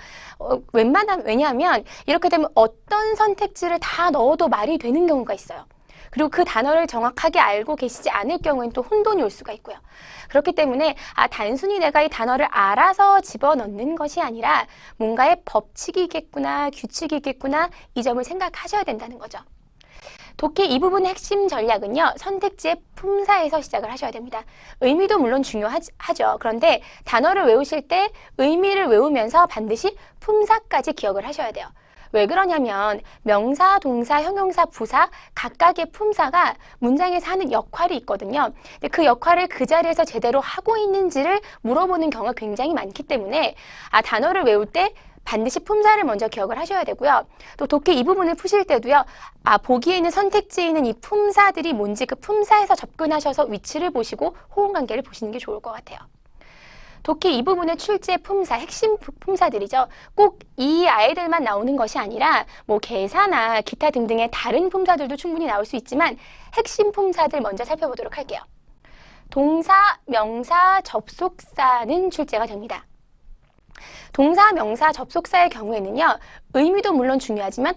왜냐하면 이렇게 되면 어떤 선택지를 다 넣어도 말이 되는 경우가 있어요. 그리고 그 단어를 정확하게 알고 계시지 않을 경우에는 또 혼돈이 올 수가 있고요. 그렇기 때문에 단순히 내가 이 단어를 알아서 집어넣는 것이 아니라 뭔가의 법칙이겠구나, 규칙이겠구나 이 점을 생각하셔야 된다는 거죠. 독해 이 부분의 핵심 전략은요. 선택지의 품사에서 시작을 하셔야 됩니다. 의미도 물론 중요하죠. 그런데 단어를 외우실 때 의미를 외우면서 반드시 품사까지 기억을 하셔야 돼요. 왜 그러냐면 명사, 동사, 형용사, 부사 각각의 품사가 문장에서 하는 역할이 있거든요. 근데 그 역할을 그 자리에서 제대로 하고 있는지를 물어보는 경우가 굉장히 많기 때문에 단어를 외울 때 반드시 품사를 먼저 기억을 하셔야 되고요. 또 독해 이 부분을 푸실 때도요. 보기에 있는 선택지에 있는 이 품사들이 뭔지 그 품사에서 접근하셔서 위치를 보시고 호응관계를 보시는 게 좋을 것 같아요. 독해 이 부분의 출제 품사, 핵심 품사들이죠. 꼭 이 아이들만 나오는 것이 아니라 개사나 기타 등등의 다른 품사들도 충분히 나올 수 있지만 핵심 품사들 먼저 살펴보도록 할게요. 동사, 명사, 접속사는 출제가 됩니다. 동사, 명사, 접속사의 경우에는요, 의미도 물론 중요하지만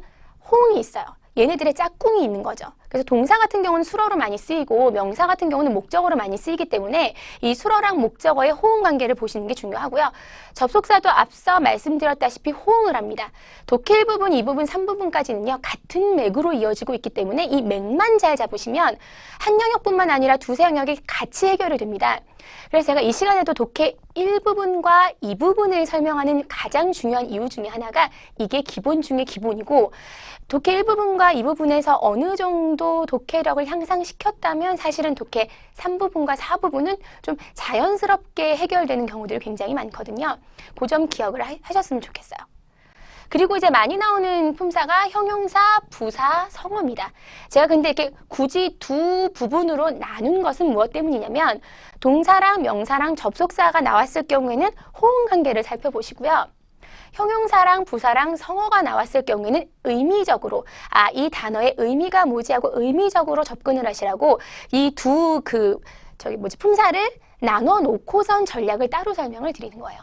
호응이 있어요. 얘네들의 짝꿍이 있는 거죠. 그래서 동사 같은 경우는 수어로 많이 쓰이고 명사 같은 경우는 목적어로 많이 쓰이기 때문에 이 수어랑 목적어의 호응 관계를 보시는 게 중요하고요. 접속사도 앞서 말씀드렸다시피 호응을 합니다. 독해 1부분, 2부분, 3부분까지는요. 같은 맥으로 이어지고 있기 때문에 이 맥만 잘 잡으시면 한 영역뿐만 아니라 두세 영역이 같이 해결이 됩니다. 그래서 제가 이 시간에도 독해 1부분과 2부분을 설명하는 가장 중요한 이유 중에 하나가 이게 기본 중에 기본이고 독해 1부분과 2부분에서 어느 정도 독해력을 향상시켰다면 사실은 독해 3부분과 4부분은 좀 자연스럽게 해결되는 경우들이 굉장히 많거든요. 그 점 기억을 하셨으면 좋겠어요. 그리고 이제 많이 나오는 품사가 형용사, 부사, 성어입니다. 제가 근데 이렇게 굳이 두 부분으로 나눈 것은 무엇 때문이냐면 동사랑 명사랑 접속사가 나왔을 경우에는 호응 관계를 살펴보시고요. 형용사랑 부사랑 성어가 나왔을 경우에는 의미적으로 이 단어의 의미가 뭐지 하고 의미적으로 접근을 하시라고 이 두 품사를 나눠 놓고선 전략을 따로 설명을 드리는 거예요.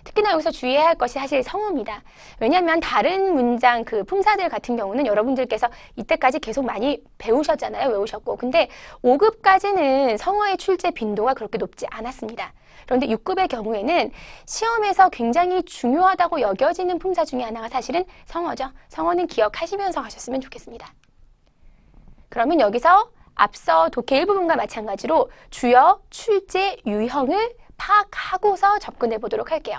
특히나 여기서 주의해야 할 것이 사실 성어입니다. 왜냐하면 다른 문장 품사들 같은 경우는 여러분들께서 이때까지 계속 많이 배우셨잖아요. 외우셨고. 근데 5급까지는 성어의 출제 빈도가 그렇게 높지 않았습니다. 그런데 6급의 경우에는 시험에서 굉장히 중요하다고 여겨지는 품사 중에 하나가 사실은 성어죠. 성어는 기억하시면서 가셨으면 좋겠습니다. 그러면 여기서 앞서 독해 1부분과 마찬가지로 주어, 출제, 유형을 파악하고서 접근해 보도록 할게요.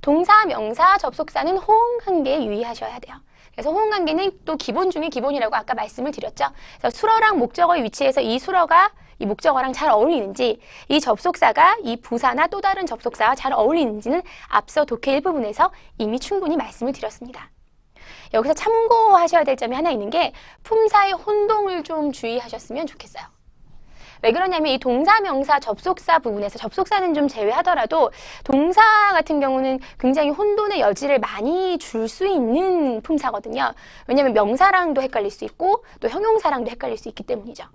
동사, 명사, 접속사는 호응 관계에 유의하셔야 돼요. 그래서 호응 관계는 또 기본 중에 기본이라고 아까 말씀을 드렸죠. 그래서 수어랑 목적어의 위치에서 이 수어가 이 목적어랑 잘 어울리는지, 이 접속사가 이 부사나 또 다른 접속사와 잘 어울리는지는 앞서 독해 1부분에서 이미 충분히 말씀을 드렸습니다. 여기서 참고하셔야 될 점이 하나 있는 게 품사의 혼동을 좀 주의하셨으면 좋겠어요. 왜 그러냐면 이 동사, 명사, 접속사 부분에서 접속사는 좀 제외하더라도 동사 같은 경우는 굉장히 혼돈의 여지를 많이 줄 수 있는 품사거든요. 왜냐하면 명사랑도 헷갈릴 수 있고 또 형용사랑도 헷갈릴 수 있기 때문이죠.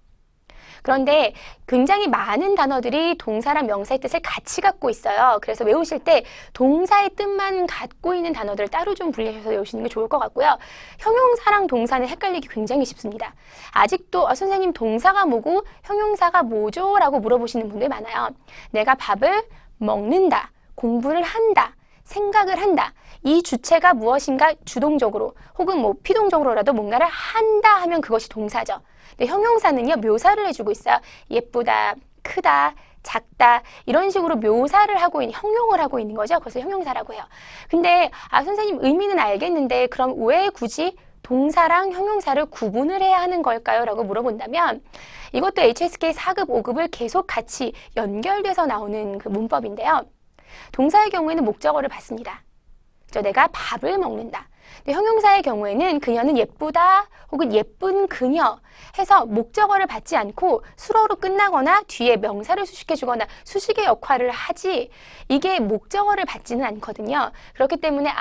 그런데 굉장히 많은 단어들이 동사랑 명사의 뜻을 같이 갖고 있어요. 그래서 외우실 때 동사의 뜻만 갖고 있는 단어들을 따로 좀 분리해서 외우시는 게 좋을 것 같고요. 형용사랑 동사는 헷갈리기 굉장히 쉽습니다. 아직도 선생님 동사가 뭐고 형용사가 뭐죠? 라고 물어보시는 분들 많아요. 내가 밥을 먹는다, 공부를 한다, 생각을 한다. 이 주체가 무엇인가 주동적으로 혹은 피동적으로라도 뭔가를 한다 하면 그것이 동사죠. 근데 형용사는요, 묘사를 해주고 있어요. 예쁘다, 크다, 작다 이런 식으로 묘사를 하고 있는, 형용을 하고 있는 거죠. 그래서 형용사라고 해요. 근데 선생님 의미는 알겠는데 그럼 왜 굳이 동사랑 형용사를 구분을 해야 하는 걸까요? 라고 물어본다면 이것도 HSK 4급, 5급을 계속 같이 연결돼서 나오는 그 문법인데요. 동사의 경우에는 목적어를 받습니다. 내가 밥을 먹는다. 근데 형용사의 경우에는 그녀는 예쁘다 혹은 예쁜 그녀 해서 목적어를 받지 않고 수로로 끝나거나 뒤에 명사를 수식해주거나 수식의 역할을 하지 이게 목적어를 받지는 않거든요. 그렇기 때문에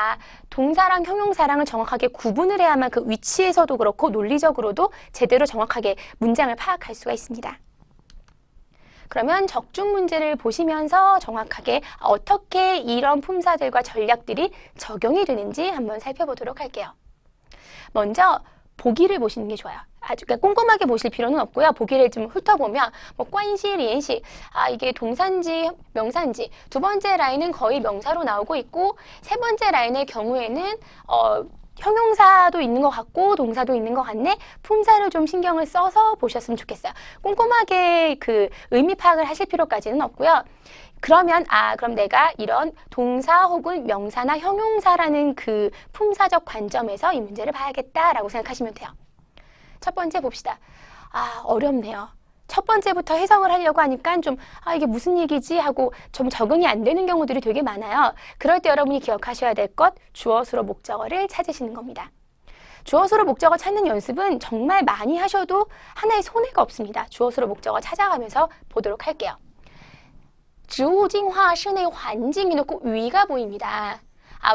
동사랑 형용사랑을 정확하게 구분을 해야만 그 위치에서도 그렇고 논리적으로도 제대로 정확하게 문장을 파악할 수가 있습니다. 그러면 적중 문제를 보시면서 정확하게 어떻게 이런 품사들과 전략들이 적용이 되는지 한번 살펴보도록 할게요. 먼저 보기를 보시는 게 좋아요. 아주 꼼꼼하게 보실 필요는 없고요. 보기를 좀 훑어보면 관시, 리엔시, 이게 동사인지 명사인지 두 번째 라인은 거의 명사로 나오고 있고 세 번째 라인의 경우에는 형용사도 있는 것 같고 동사도 있는 것 같네. 품사를 좀 신경을 써서 보셨으면 좋겠어요. 꼼꼼하게 그 의미 파악을 하실 필요까지는 없고요. 그러면 그럼 내가 이런 동사 혹은 명사나 형용사라는 그 품사적 관점에서 이 문제를 봐야겠다라고 생각하시면 돼요. 첫 번째 봅시다. 어렵네요. 첫 번째부터 해석을 하려고 하니까 좀 이게 무슨 얘기지 하고 좀 적응이 안 되는 경우들이 되게 많아요. 그럴 때 여러분이 기억하셔야 될 것 주어, 수로, 목적어를 찾으시는 겁니다. 주어, 수로, 목적어 찾는 연습은 정말 많이 하셔도 하나의 손해가 없습니다. 주어, 수로, 목적어 찾아가면서 보도록 할게요. 植物进化室内环境 해놓고 위가 보입니다.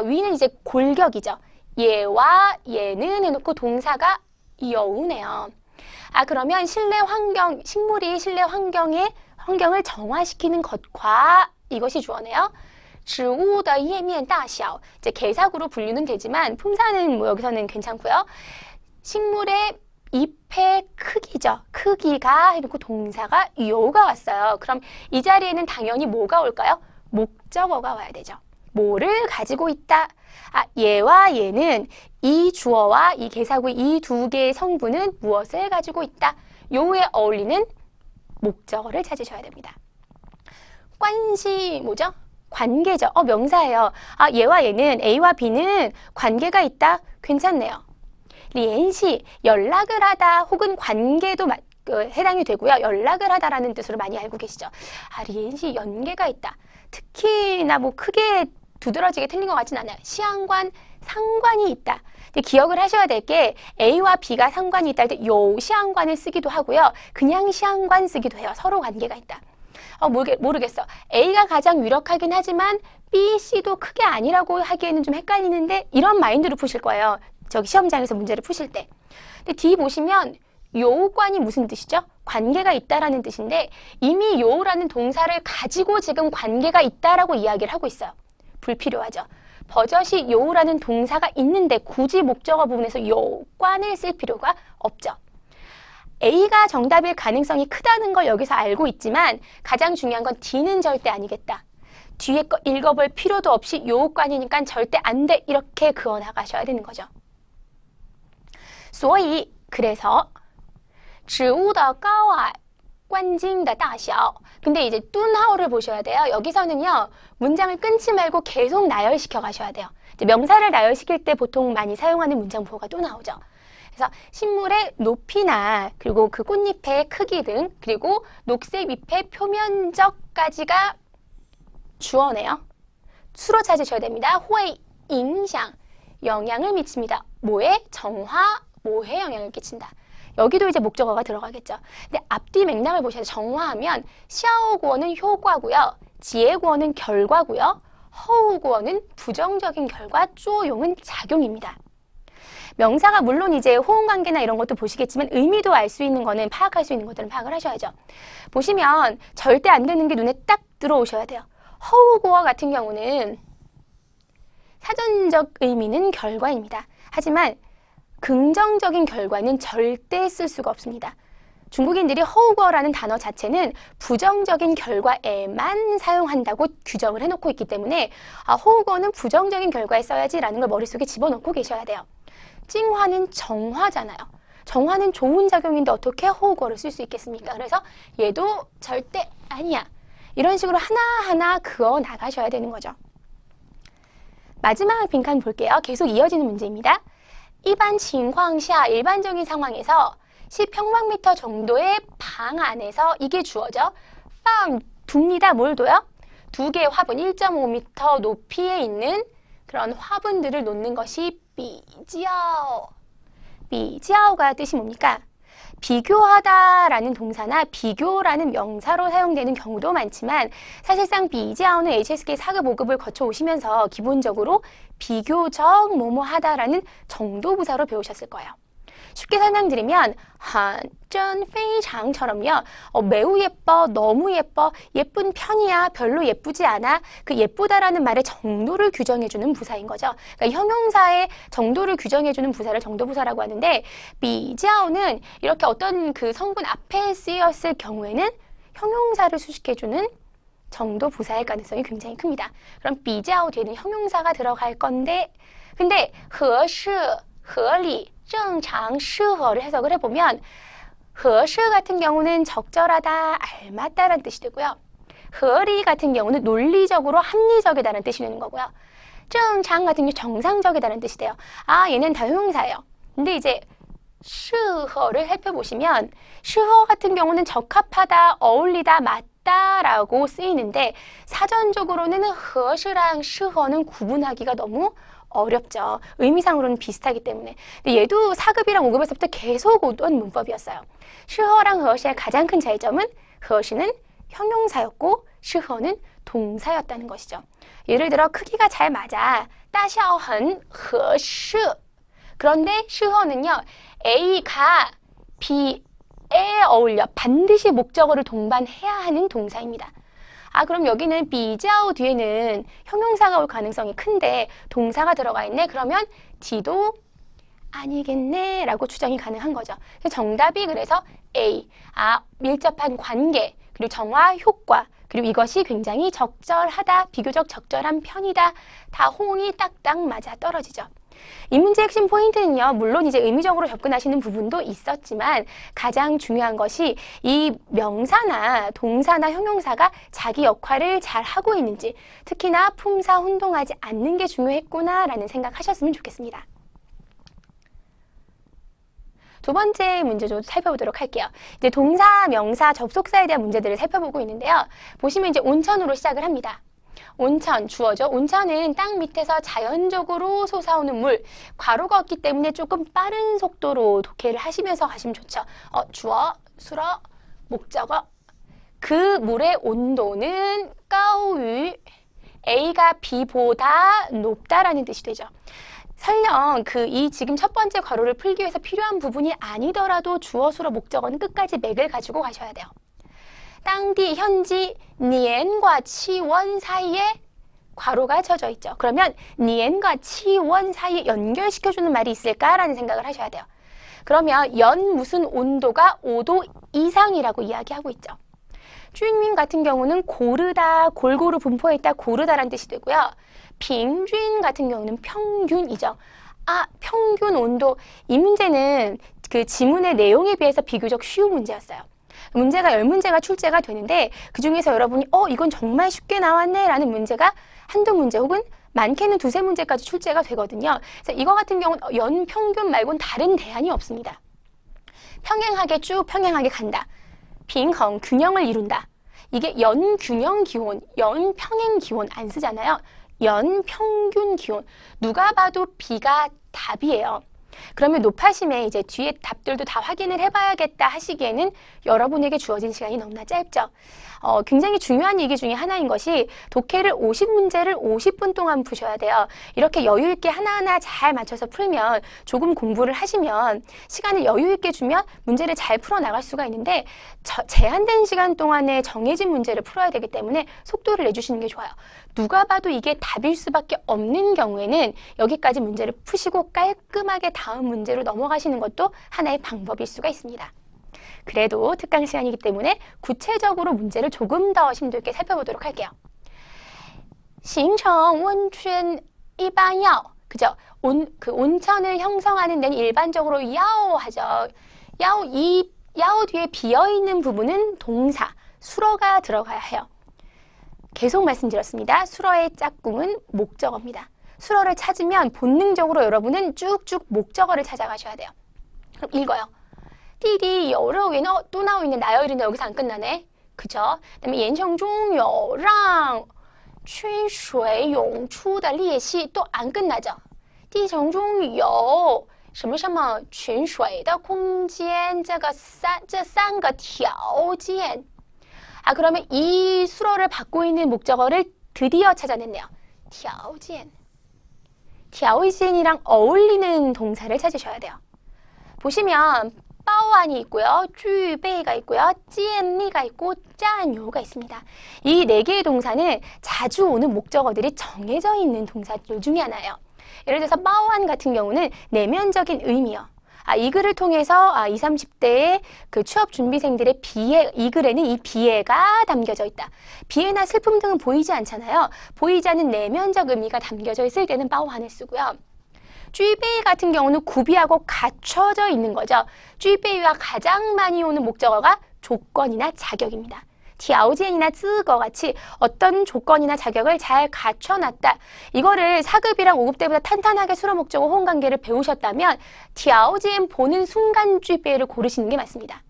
위는 이제 골격이죠. 얘와 얘는 해놓고 동사가 여우네요. 그러면 실내 환경, 식물이 실내 환경을 정화시키는 것과 이것이 주어네요. 植物的叶面大小 이제 개사구로 분류는 되지만 품사는 뭐 여기서는 괜찮고요. 식물의 잎의 크기죠. 크기가 해놓고 동사가 요가 왔어요. 그럼 이 자리에는 당연히 뭐가 올까요? 목적어가 와야 되죠. 뭐를 가지고 있다. 얘와 얘는 이 주어와 이 개사구 이 두 개의 성분은 무엇을 가지고 있다. 요에 어울리는 목적어를 찾으셔야 됩니다. 관시 뭐죠? 관계죠. 명사예요. 얘와 얘는 A와 B는 관계가 있다. 괜찮네요. 리엔시 연락을 하다 혹은 관계도 해당이 되고요. 연락을 하다라는 뜻으로 많이 알고 계시죠. 리엔시 연계가 있다. 특히나 뭐 크게 두드러지게 틀린 것 같진 않아요. 시한관 상관이 있다. 근데 기억을 하셔야 될 게 A와 B가 상관이 있다 할 때 요 시한관을 쓰기도 하고요. 그냥 시한관 쓰기도 해요. 서로 관계가 있다. 모르겠어. A가 가장 유력하긴 하지만 B, C도 크게 아니라고 하기에는 좀 헷갈리는데 이런 마인드로 푸실 거예요. 저기 시험장에서 문제를 푸실 때. 근데 D 보시면 요관이 무슨 뜻이죠? 관계가 있다라는 뜻인데 이미 요라는 동사를 가지고 지금 관계가 있다라고 이야기를 하고 있어요. 불필요하죠. 버젓이 요라는 동사가 있는데 굳이 목적어 부분에서 요관을 쓸 필요가 없죠. A가 정답일 가능성이 크다는 걸 여기서 알고 있지만 가장 중요한 건 D는 절대 아니겠다. 뒤에 거 읽어볼 필요도 없이 요관이니까 절대 안 돼. 이렇게 그어나가셔야 되는 거죠. 所以 그래서 植物的高矮 关径的大小 근데 이제 뚠하오를 보셔야 돼요. 여기서는요. 문장을 끊지 말고 계속 나열시켜 가셔야 돼요. 이제 명사를 나열시킬 때 보통 많이 사용하는 문장 부호가 뚠하오죠. 그래서 식물의 높이나 그리고 그 꽃잎의 크기 등 그리고 녹색 잎의 표면적까지가 주어네요. 수로 찾으셔야 됩니다. 会影响 영향을 미칩니다. 뭐에? 정화, 뭐에 영향을 끼친다. 여기도 이제 목적어가 들어가겠죠. 근데 앞뒤 맥락을 보셔야 돼요. 정화하면 샤오구어는 효과고요. 지혜구어는 결과고요. 허우구어는 부정적인 결과, 쪼용은 작용입니다. 명사가 물론 이제 호응관계나 이런 것도 보시겠지만 의미도 알 수 있는 거는 파악할 수 있는 것들은 파악을 하셔야죠. 보시면 절대 안 되는 게 눈에 딱 들어오셔야 돼요. 허우구어 같은 경우는 사전적 의미는 결과입니다. 하지만 긍정적인 결과는 절대 쓸 수가 없습니다. 중국인들이 허우구어라는 단어 자체는 부정적인 결과에만 사용한다고 규정을 해놓고 있기 때문에 허우구어는 부정적인 결과에 써야지라는 걸 머릿속에 집어넣고 계셔야 돼요. 찡화는 정화잖아요. 정화는 좋은 작용인데 어떻게 허우구어를 쓸 수 있겠습니까? 그래서 얘도 절대 아니야. 이런 식으로 하나하나 그어 나가셔야 되는 거죠. 마지막 빈칸 볼게요. 계속 이어지는 문제입니다. 일반情况下 일반적인 상황에서 10평방미터 정도의 방 안에서 이게 주어져. 둡니다. 뭘 둬요? 두 개의 화분 1.5m 높이에 있는 그런 화분들을 놓는 것이 비지아오. 비지아오가 뜻이 뭡니까? 비교하다라는 동사나 비교라는 명사로 사용되는 경우도 많지만 사실상 비지아오는 HSK 4급 5급을 거쳐 오시면서 기본적으로 비교적 뭐뭐하다라는 정도부사로 배우셨을 거예요. 쉽게 설명드리면 很真非常처럼요. 매우 예뻐, 너무 예뻐, 예쁜 편이야, 별로 예쁘지 않아. 그 예쁘다라는 말의 정도를 규정해주는 부사인 거죠. 그러니까 형용사의 정도를 규정해주는 부사를 정도부사라고 하는데 비지아오는 이렇게 어떤 그 성분 앞에 쓰였을 경우에는 형용사를 수식해주는 정도부사일 가능성이 굉장히 큽니다. 그럼 비지아오 뒤에는 형용사가 들어갈 건데 근데 合适, 合理, 正常, 适合를 해석을 해보면 合适 같은 경우는 적절하다, 알맞다라는 뜻이 되고요. 合理 같은 경우는 논리적으로 합리적이다라는 뜻이 되는 거고요. 正常 같은 경우 정상적이다라는 뜻이 돼요. 얘는 다 형용사예요. 근데 이제 适合를 살펴보시면 适合 같은 경우는 적합하다, 어울리다, 맞다라고 쓰이는데 사전적으로는 合适랑 适合는 구분하기가 너무 어렵죠. 의미상으로는 비슷하기 때문에. 근데 얘도 4급이랑 5급에서부터 계속 오던 문법이었어요. 适合랑 合适의 가장 큰 차이점은 合适는 형용사였고 适合는 동사였다는 것이죠. 예를 들어 크기가 잘 맞아. 大小很合适. 그런데 适合는요. A가 be에 어울려 반드시 목적어를 동반해야 하는 동사입니다. 그럼 여기는 비자오 뒤에는 형용사가 올 가능성이 큰데 동사가 들어가 있네. 그러면 지도 아니겠네 라고 추정이 가능한 거죠. 정답이 그래서 A. 밀접한 관계, 그리고 정화, 효과, 그리고 이것이 굉장히 적절하다, 비교적 적절한 편이다. 다 호응이 딱딱 맞아 떨어지죠. 이 문제의 핵심 포인트는요, 물론 이제 의미적으로 접근하시는 부분도 있었지만 가장 중요한 것이 이 명사나 동사나 형용사가 자기 역할을 잘 하고 있는지, 특히나 품사 혼동하지 않는 게 중요했구나라는 생각하셨으면 좋겠습니다. 두 번째 문제도 살펴보도록 할게요. 이제 동사, 명사, 접속사에 대한 문제들을 살펴보고 있는데요. 보시면 이제 온천으로 시작을 합니다. 온천, 주어죠. 온천은 땅 밑에서 자연적으로 솟아오는 물, 괄호가 없기 때문에 조금 빠른 속도로 독해를 하시면서 가시면 좋죠. 주어, 수러, 목적어. 그 물의 온도는 까우유, A가 B보다 높다라는 뜻이 되죠. 설령 이 지금 첫 번째 괄호를 풀기 위해서 필요한 부분이 아니더라도 주어, 수러, 목적어는 끝까지 맥을 가지고 가셔야 돼요. 땅디, 현지, 니엔과 치원 사이에 괄호가 쳐져 있죠. 그러면 니엔과 치원 사이에 연결시켜주는 말이 있을까라는 생각을 하셔야 돼요. 그러면 연 무슨 온도가 5도 이상이라고 이야기하고 있죠. 주인민 같은 경우는 고르다, 골고루 분포했다, 고르다라는 뜻이 되고요. 빙준 같은 경우는 평균이죠. 평균 온도. 이 문제는 그 지문의 내용에 비해서 비교적 쉬운 문제였어요. 문제가 10문제가 출제가 되는데 그중에서 여러분이 이건 정말 쉽게 나왔네 라는 문제가 한두 문제 혹은 많게는 두세 문제까지 출제가 되거든요. 그래서 이거 같은 경우는 연평균 말고는 다른 대안이 없습니다. 평행하게 쭉 평행하게 간다. 빙흥, 균형을 이룬다. 이게 연균형 기온, 연평행 기온 안 쓰잖아요. 연평균 기온. 누가 봐도 B가 답이에요. 그러면 높아심에 이제 뒤에 답들도 다 확인을 해봐야겠다 하시기에는 여러분에게 주어진 시간이 너무나 짧죠. 굉장히 중요한 얘기 중에 하나인 것이 독해를 50문제를 50분 동안 푸셔야 돼요. 이렇게 여유 있게 하나하나 잘 맞춰서 풀면, 조금 공부를 하시면, 시간을 여유 있게 주면 문제를 잘 풀어나갈 수가 있는데 제한된 시간 동안에 정해진 문제를 풀어야 되기 때문에 속도를 내주시는 게 좋아요. 누가 봐도 이게 답일 수밖에 없는 경우에는 여기까지 문제를 푸시고 깔끔하게 다음 문제로 넘어가시는 것도 하나의 방법일 수가 있습니다. 그래도 특강 시간이기 때문에 구체적으로 문제를 조금 더 심도 있게 살펴보도록 할게요. 形成温泉一般要, 그죠? 온천을 형성하는 데는 일반적으로 야오 하죠. 야오 뒤에 비어있는 부분은 동사, 수러가 들어가야 해요. 계속 말씀드렸습니다. 수러의 짝꿍은 목적어입니다. 수러를 찾으면 본능적으로 여러분은 쭉쭉 목적어를 찾아가셔야 돼요. 그럼 읽어요. 띠디 여러위는 또 나오고 있는 나열이는 여기서 안 끝나네. 그죠? 그다음에 延承中有让春水涌出的裂隙 또 안 끝나죠. 地层中有什么什么群水的空间这三个条件 그러면 이 수러를 받고 있는 목적어를 드디어 찾아냈네요. 条件 条件이랑 어울리는 동사를 찾으셔야 돼요. 보시면 빠오안이 있고요, 具备가 있고요, 建立가 있고, 占有가 있습니다. 이 네 개의 동사는 자주 오는 목적어들이 정해져 있는 동사들 중에 하나예요. 예를 들어서 빠오안 같은 경우는 내면적인 의미요. 이 글을 통해서 20, 30대의 그 취업 준비생들의 이 글에는 이 비애가 담겨져 있다. 비애나 슬픔 등은 보이지 않잖아요. 보이지 않는 내면적 의미가 담겨져 있을 때는 빠오안을 쓰고요. 쥐베이 같은 경우는 구비하고 갖춰져 있는 거죠. 쥐베이와 가장 많이 오는 목적어가 조건이나 자격입니다. 디아오지엔이나 쯔거 같이 어떤 조건이나 자격을 잘 갖춰놨다. 이거를 4급이랑 5급 때보다 탄탄하게 수러 목적어 호응 관계를 배우셨다면 디아오지엔 보는 순간 쥐베이를 고르시는 게 맞습니다.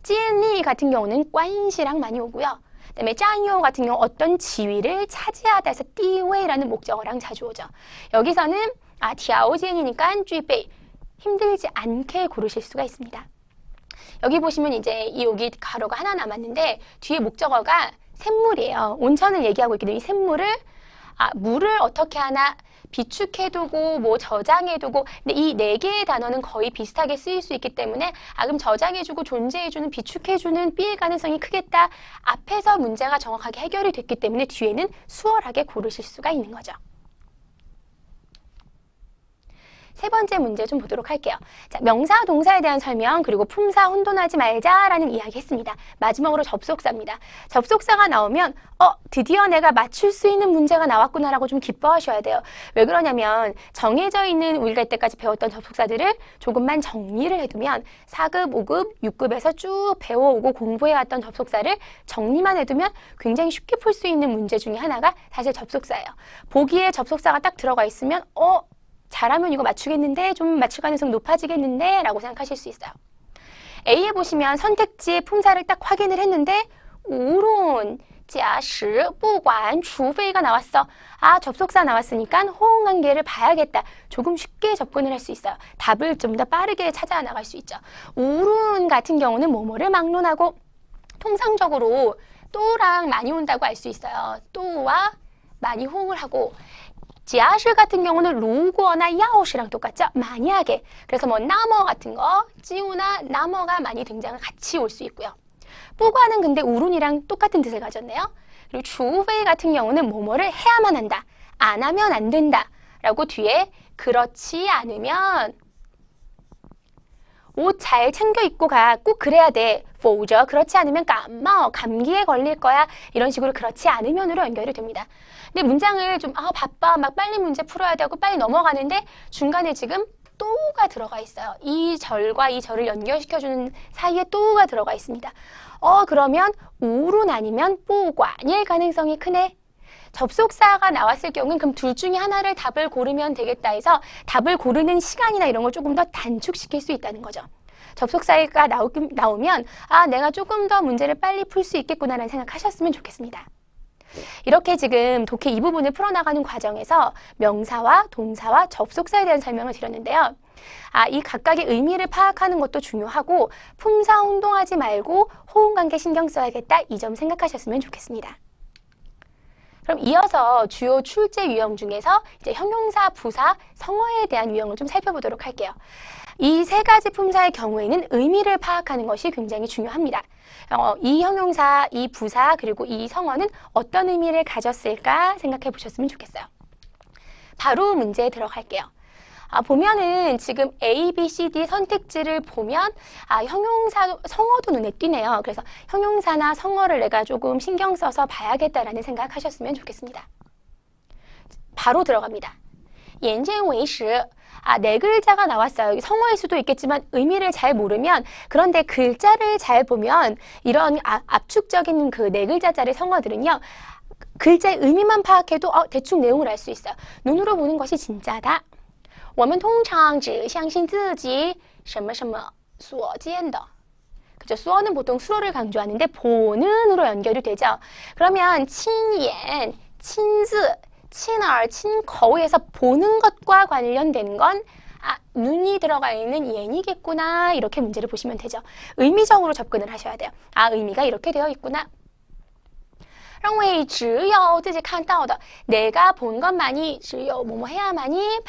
찌엔리 같은 경우는 관시랑 많이 오고요. 그다음에 짱요 같은 경우 어떤 지위를 차지하다 해서 띠웨이라는 목적어랑 자주 오죠. 여기서는 디아오지엔이니까 쥐베이 힘들지 않게 고르실 수가 있습니다. 여기 보시면 이제 여기 가로가 하나 남았는데 뒤에 목적어가 샘물이에요. 온천을 얘기하고 있기 때문에 이 샘물을 물을 어떻게 하나 비축해두고 뭐 저장해두고 근데 이 네 개의 단어는 거의 비슷하게 쓰일 수 있기 때문에 그럼 저장해주고 존재해주는 비축해주는 B일 가능성이 크겠다. 앞에서 문제가 정확하게 해결이 됐기 때문에 뒤에는 수월하게 고르실 수가 있는 거죠. 세 번째 문제 좀 보도록 할게요. 자, 명사, 동사에 대한 설명 그리고 품사 혼돈하지 말자라는 이야기 했습니다. 마지막으로 접속사입니다. 접속사가 나오면 드디어 내가 맞출 수 있는 문제가 나왔구나라고 좀 기뻐하셔야 돼요. 왜 그러냐면 정해져 있는 우리가 이때까지 배웠던 접속사들을 조금만 정리를 해두면 4급, 5급, 6급에서 쭉 배워오고 공부해왔던 접속사를 정리만 해두면 굉장히 쉽게 풀 수 있는 문제 중에 하나가 사실 접속사예요. 보기에 접속사가 딱 들어가 있으면 잘하면 이거 맞추겠는데 좀 맞출 가능성 높아지겠는데 라고 생각하실 수 있어요. A에 보시면 선택지의 품사를 딱 확인을 했는데 우론, 假使, 不管, 除非가 나왔어. 접속사 나왔으니까 호응관계를 봐야겠다. 조금 쉽게 접근을 할 수 있어요. 답을 좀 더 빠르게 찾아 나갈 수 있죠. 우론 같은 경우는 뭐뭐를 막론하고 통상적으로 또랑 많이 온다고 알 수 있어요. 또와 많이 호응을 하고 假使 같은 경우는 如果나 要是랑 똑같죠? 만약에. 그래서 뭐 나머 같은 거, 基우나 나머가 많이 등장을 같이 올 수 있고요. 不管는 근데 우론이랑 똑같은 뜻을 가졌네요. 그리고 除非 같은 경우는 뭐뭐를 해야만 한다. 안 하면 안 된다. 라고 뒤에 그렇지 않으면 옷 잘 챙겨 입고 가. 꼭 그래야 돼. 否则 그렇지 않으면 감기에 걸릴 거야. 이런 식으로 그렇지 않으면으로 연결이 됩니다. 근데 문장을 좀 바빠 막 빨리 문제 풀어야 되고 빨리 넘어가는데 중간에 지금 또가 들어가 있어요. 이 절과 이 절을 연결시켜주는 사이에 또가 들어가 있습니다. 그러면 우론 아니면 不管일 가능성이 크네. 접속사가 나왔을 경우는 그럼 둘 중에 하나를 답을 고르면 되겠다 해서 답을 고르는 시간이나 이런 걸 조금 더 단축시킬 수 있다는 거죠. 접속사가 나오면 내가 조금 더 문제를 빨리 풀 수 있겠구나라는 생각하셨으면 좋겠습니다. 이렇게 지금 독해 이 부분을 풀어나가는 과정에서 명사와 동사와 접속사에 대한 설명을 드렸는데요. 이 각각의 의미를 파악하는 것도 중요하고 품사 혼동하지 말고 호응관계 신경 써야겠다. 이 점 생각하셨으면 좋겠습니다. 그럼 이어서 주요 출제 유형 중에서 이제 형용사, 부사, 성어에 대한 유형을 좀 살펴보도록 할게요. 이 세 가지 품사의 경우에는 의미를 파악하는 것이 굉장히 중요합니다. 이 형용사, 이 부사, 그리고 이 성어는 어떤 의미를 가졌을까 생각해 보셨으면 좋겠어요. 바로 문제에 들어갈게요. 보면은 지금 A, B, C, D 선택지를 보면 형용사, 성어도 눈에 띄네요. 그래서 형용사나 성어를 내가 조금 신경 써서 봐야겠다라는 생각하셨으면 좋겠습니다. 바로 들어갑니다. 眼见为实 네 글자가 나왔어요. 성어일 수도 있겠지만 의미를 잘 모르면 그런데 글자를 잘 보면 이런 압축적인 그 네 글자짜리 성어들은요. 글자의 의미만 파악해도 대충 내용을 알 수 있어요. 눈으로 보는 것이 진짜다. 我们通常只相信自己什么什么所见的 그죠? 수어는 보통 수어를 강조하는데 보는으로 연결이 되죠. 그러면 친연, 친즈, 친얼, 친거에서 보는 것과 관련된 건 눈이 들어가 있는 yen이겠구나 이렇게 문제를 보시면 되죠. 의미적으로 접근을 하셔야 돼요. 의미가 이렇게 되어 있구나. 认为只有自己看到的 내가 본 것만이 只有 뭐뭐 해야만이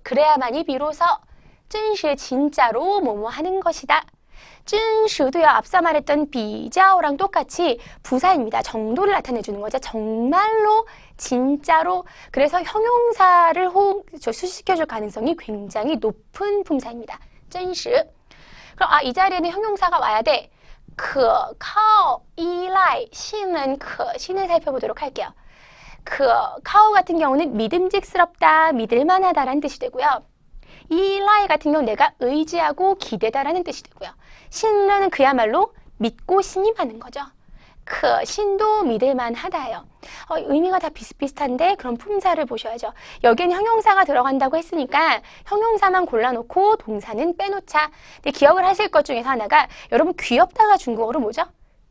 그래야만이 비로소 真实 진짜로 뭐뭐 하는 것이다. 真实도요. 앞서 말했던 비자오랑 똑같이 부사입니다. 정도를 나타내주는 거죠. 정말로, 진짜로. 그래서 형용사를 수식시켜줄 가능성이 굉장히 높은 품사입니다. 真实. 그럼 이 자리에는 형용사가 와야 돼. 可靠, 依赖, 신은 可, 신을 살펴보도록 할게요. 可靠 같은 경우는 믿음직스럽다, 믿을만하다라는 뜻이 되고요.依赖 같은 경우는 내가 의지하고 기대다라는 뜻이 되고요. 신은 그야말로 믿고 신임하는 거죠. 그 신도 믿을만하다예요. 의미가 다 비슷비슷한데 그럼 품사를 보셔야죠. 여기에는 형용사가 들어간다고 했으니까 형용사만 골라놓고 동사는 빼놓자. 근데 기억을 하실 것 중에서 하나가 여러분 귀엽다가 중국어로 뭐죠?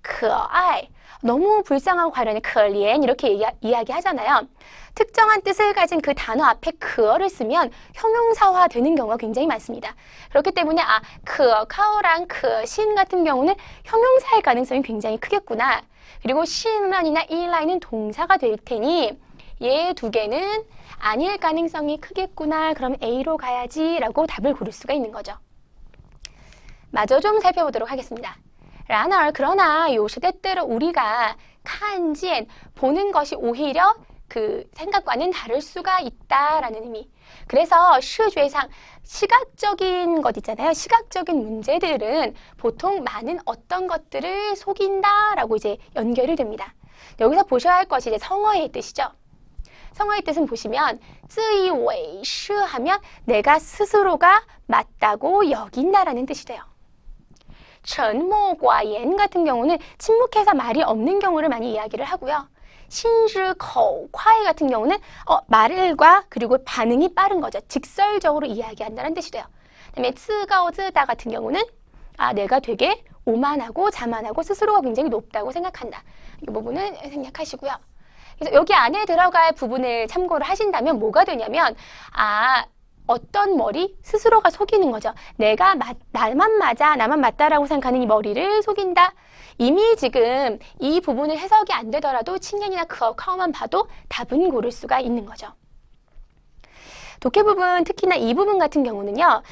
可爱. 너무 불쌍하고 관련해 可怜 이렇게 이야기하잖아요. 특정한 뜻을 가진 그 단어 앞에 그어를 쓰면 형용사화 되는 경우가 굉장히 많습니다. 그렇기 때문에 그카오랑 그신 같은 경우는 형용사일 가능성이 굉장히 크겠구나. 그리고 신란이나 이라인은 동사가 될 테니 얘 두 개는 아닐 가능성이 크겠구나. 그럼 A로 가야지 라고 답을 고를 수가 있는 거죠. 마저 좀 살펴보도록 하겠습니다. 然而, 그러나 요 시대 때로 우리가 看见, 보는 것이 오히려 그 생각과는 다를 수가 있다라는 의미. 그래서 시각상 시각적인 것 있잖아요. 시각적인 문제들은 보통 많은 어떤 것들을 속인다라고 이제 연결이 됩니다. 여기서 보셔야 할 것이 이제 성어의 뜻이죠. 성어의 뜻은 보시면 自以为是 하면 내가 스스로가 맞다고 여긴다라는 뜻이 돼요. 沉默寡言 같은 경우는 침묵해서 말이 없는 경우를 많이 이야기를 하고요. 心直口快 같은 경우는 말과 그리고 반응이 빠른 거죠. 직설적으로 이야기한다는 뜻이 돼요. 그다음에 自高自大 같은 경우는 내가 되게 오만하고 자만하고 스스로가 굉장히 높다고 생각한다. 이 부분은 생략하시고요. 그래서 여기 안에 들어갈 부분을 참고를 하신다면 뭐가 되냐면 어떤 머리? 스스로가 속이는 거죠. 내가 나만 맞아, 나만 맞다라고 생각하는 이 머리를 속인다. 이미 지금 이 부분을 해석이 안 되더라도 칭찬이나 카오만 봐도 답은 고를 수가 있는 거죠. 독해 부분, 특히나 이 부분 같은 경우는요.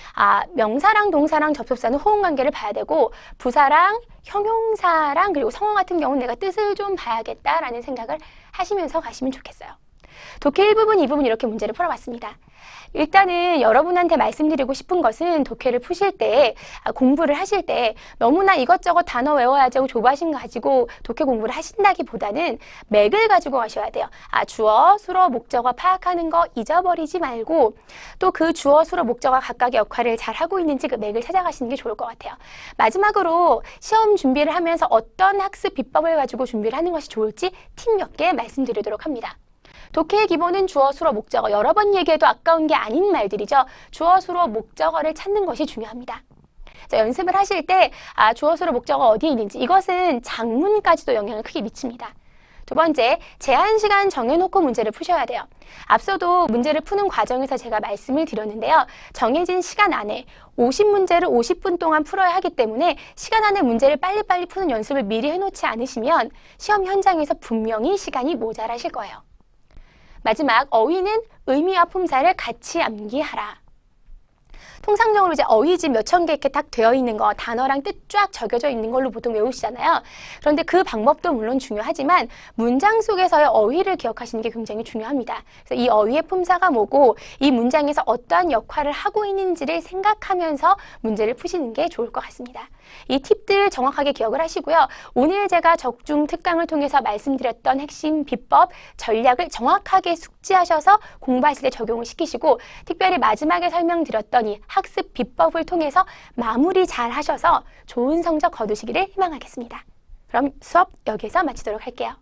명사랑 동사랑 접속사는 호응관계를 봐야 되고 부사랑 형용사랑 그리고 성어 같은 경우는 내가 뜻을 좀 봐야겠다라는 생각을 하시면서 가시면 좋겠어요. 독해 1부분, 2부분 이렇게 문제를 풀어봤습니다. 일단은 여러분한테 말씀드리고 싶은 것은 독해를 푸실 때, 공부를 하실 때 너무나 이것저것 단어 외워야지 하고 조바심 가지고 독해 공부를 하신다기보다는 맥을 가지고 가셔야 돼요. 주어, 수로, 목적어 파악하는 거 잊어버리지 말고 또 그 주어, 수로, 목적어 각각의 역할을 잘 하고 있는지 그 맥을 찾아가시는 게 좋을 것 같아요. 마지막으로 시험 준비를 하면서 어떤 학습 비법을 가지고 준비를 하는 것이 좋을지 팁 몇 개 말씀드리도록 합니다. 독해의 기본은 주어, 수로, 목적어. 여러 번 얘기해도 아까운 게 아닌 말들이죠. 주어, 수로, 목적어를 찾는 것이 중요합니다. 자, 연습을 하실 때 주어, 수로, 목적어 어디에 있는지 이것은 작문까지도 영향을 크게 미칩니다. 두 번째, 제한 시간 정해놓고 문제를 푸셔야 돼요. 앞서도 문제를 푸는 과정에서 제가 말씀을 드렸는데요. 정해진 시간 안에 50문제를 50분 동안 풀어야 하기 때문에 시간 안에 문제를 빨리빨리 푸는 연습을 미리 해놓지 않으시면 시험 현장에서 분명히 시간이 모자라실 거예요. 마지막, 어휘는 의미와 품사를 같이 암기하라. 통상적으로 이제 어휘집 몇천 개 이렇게 딱 되어 있는 거, 단어랑 뜻 쫙 적혀져 있는 걸로 보통 외우시잖아요. 그런데 그 방법도 물론 중요하지만 문장 속에서의 어휘를 기억하시는 게 굉장히 중요합니다. 그래서 이 어휘의 품사가 뭐고 이 문장에서 어떠한 역할을 하고 있는지를 생각하면서 문제를 푸시는 게 좋을 것 같습니다. 이 팁들 정확하게 기억을 하시고요. 오늘 제가 적중 특강을 통해서 말씀드렸던 핵심 비법, 전략을 정확하게 숙지하셔서 공부하실 때 적용을 시키시고 특별히 마지막에 설명드렸던 이 학습 비법을 통해서 마무리 잘 하셔서 좋은 성적 거두시기를 희망하겠습니다. 그럼 수업 여기서 마치도록 할게요.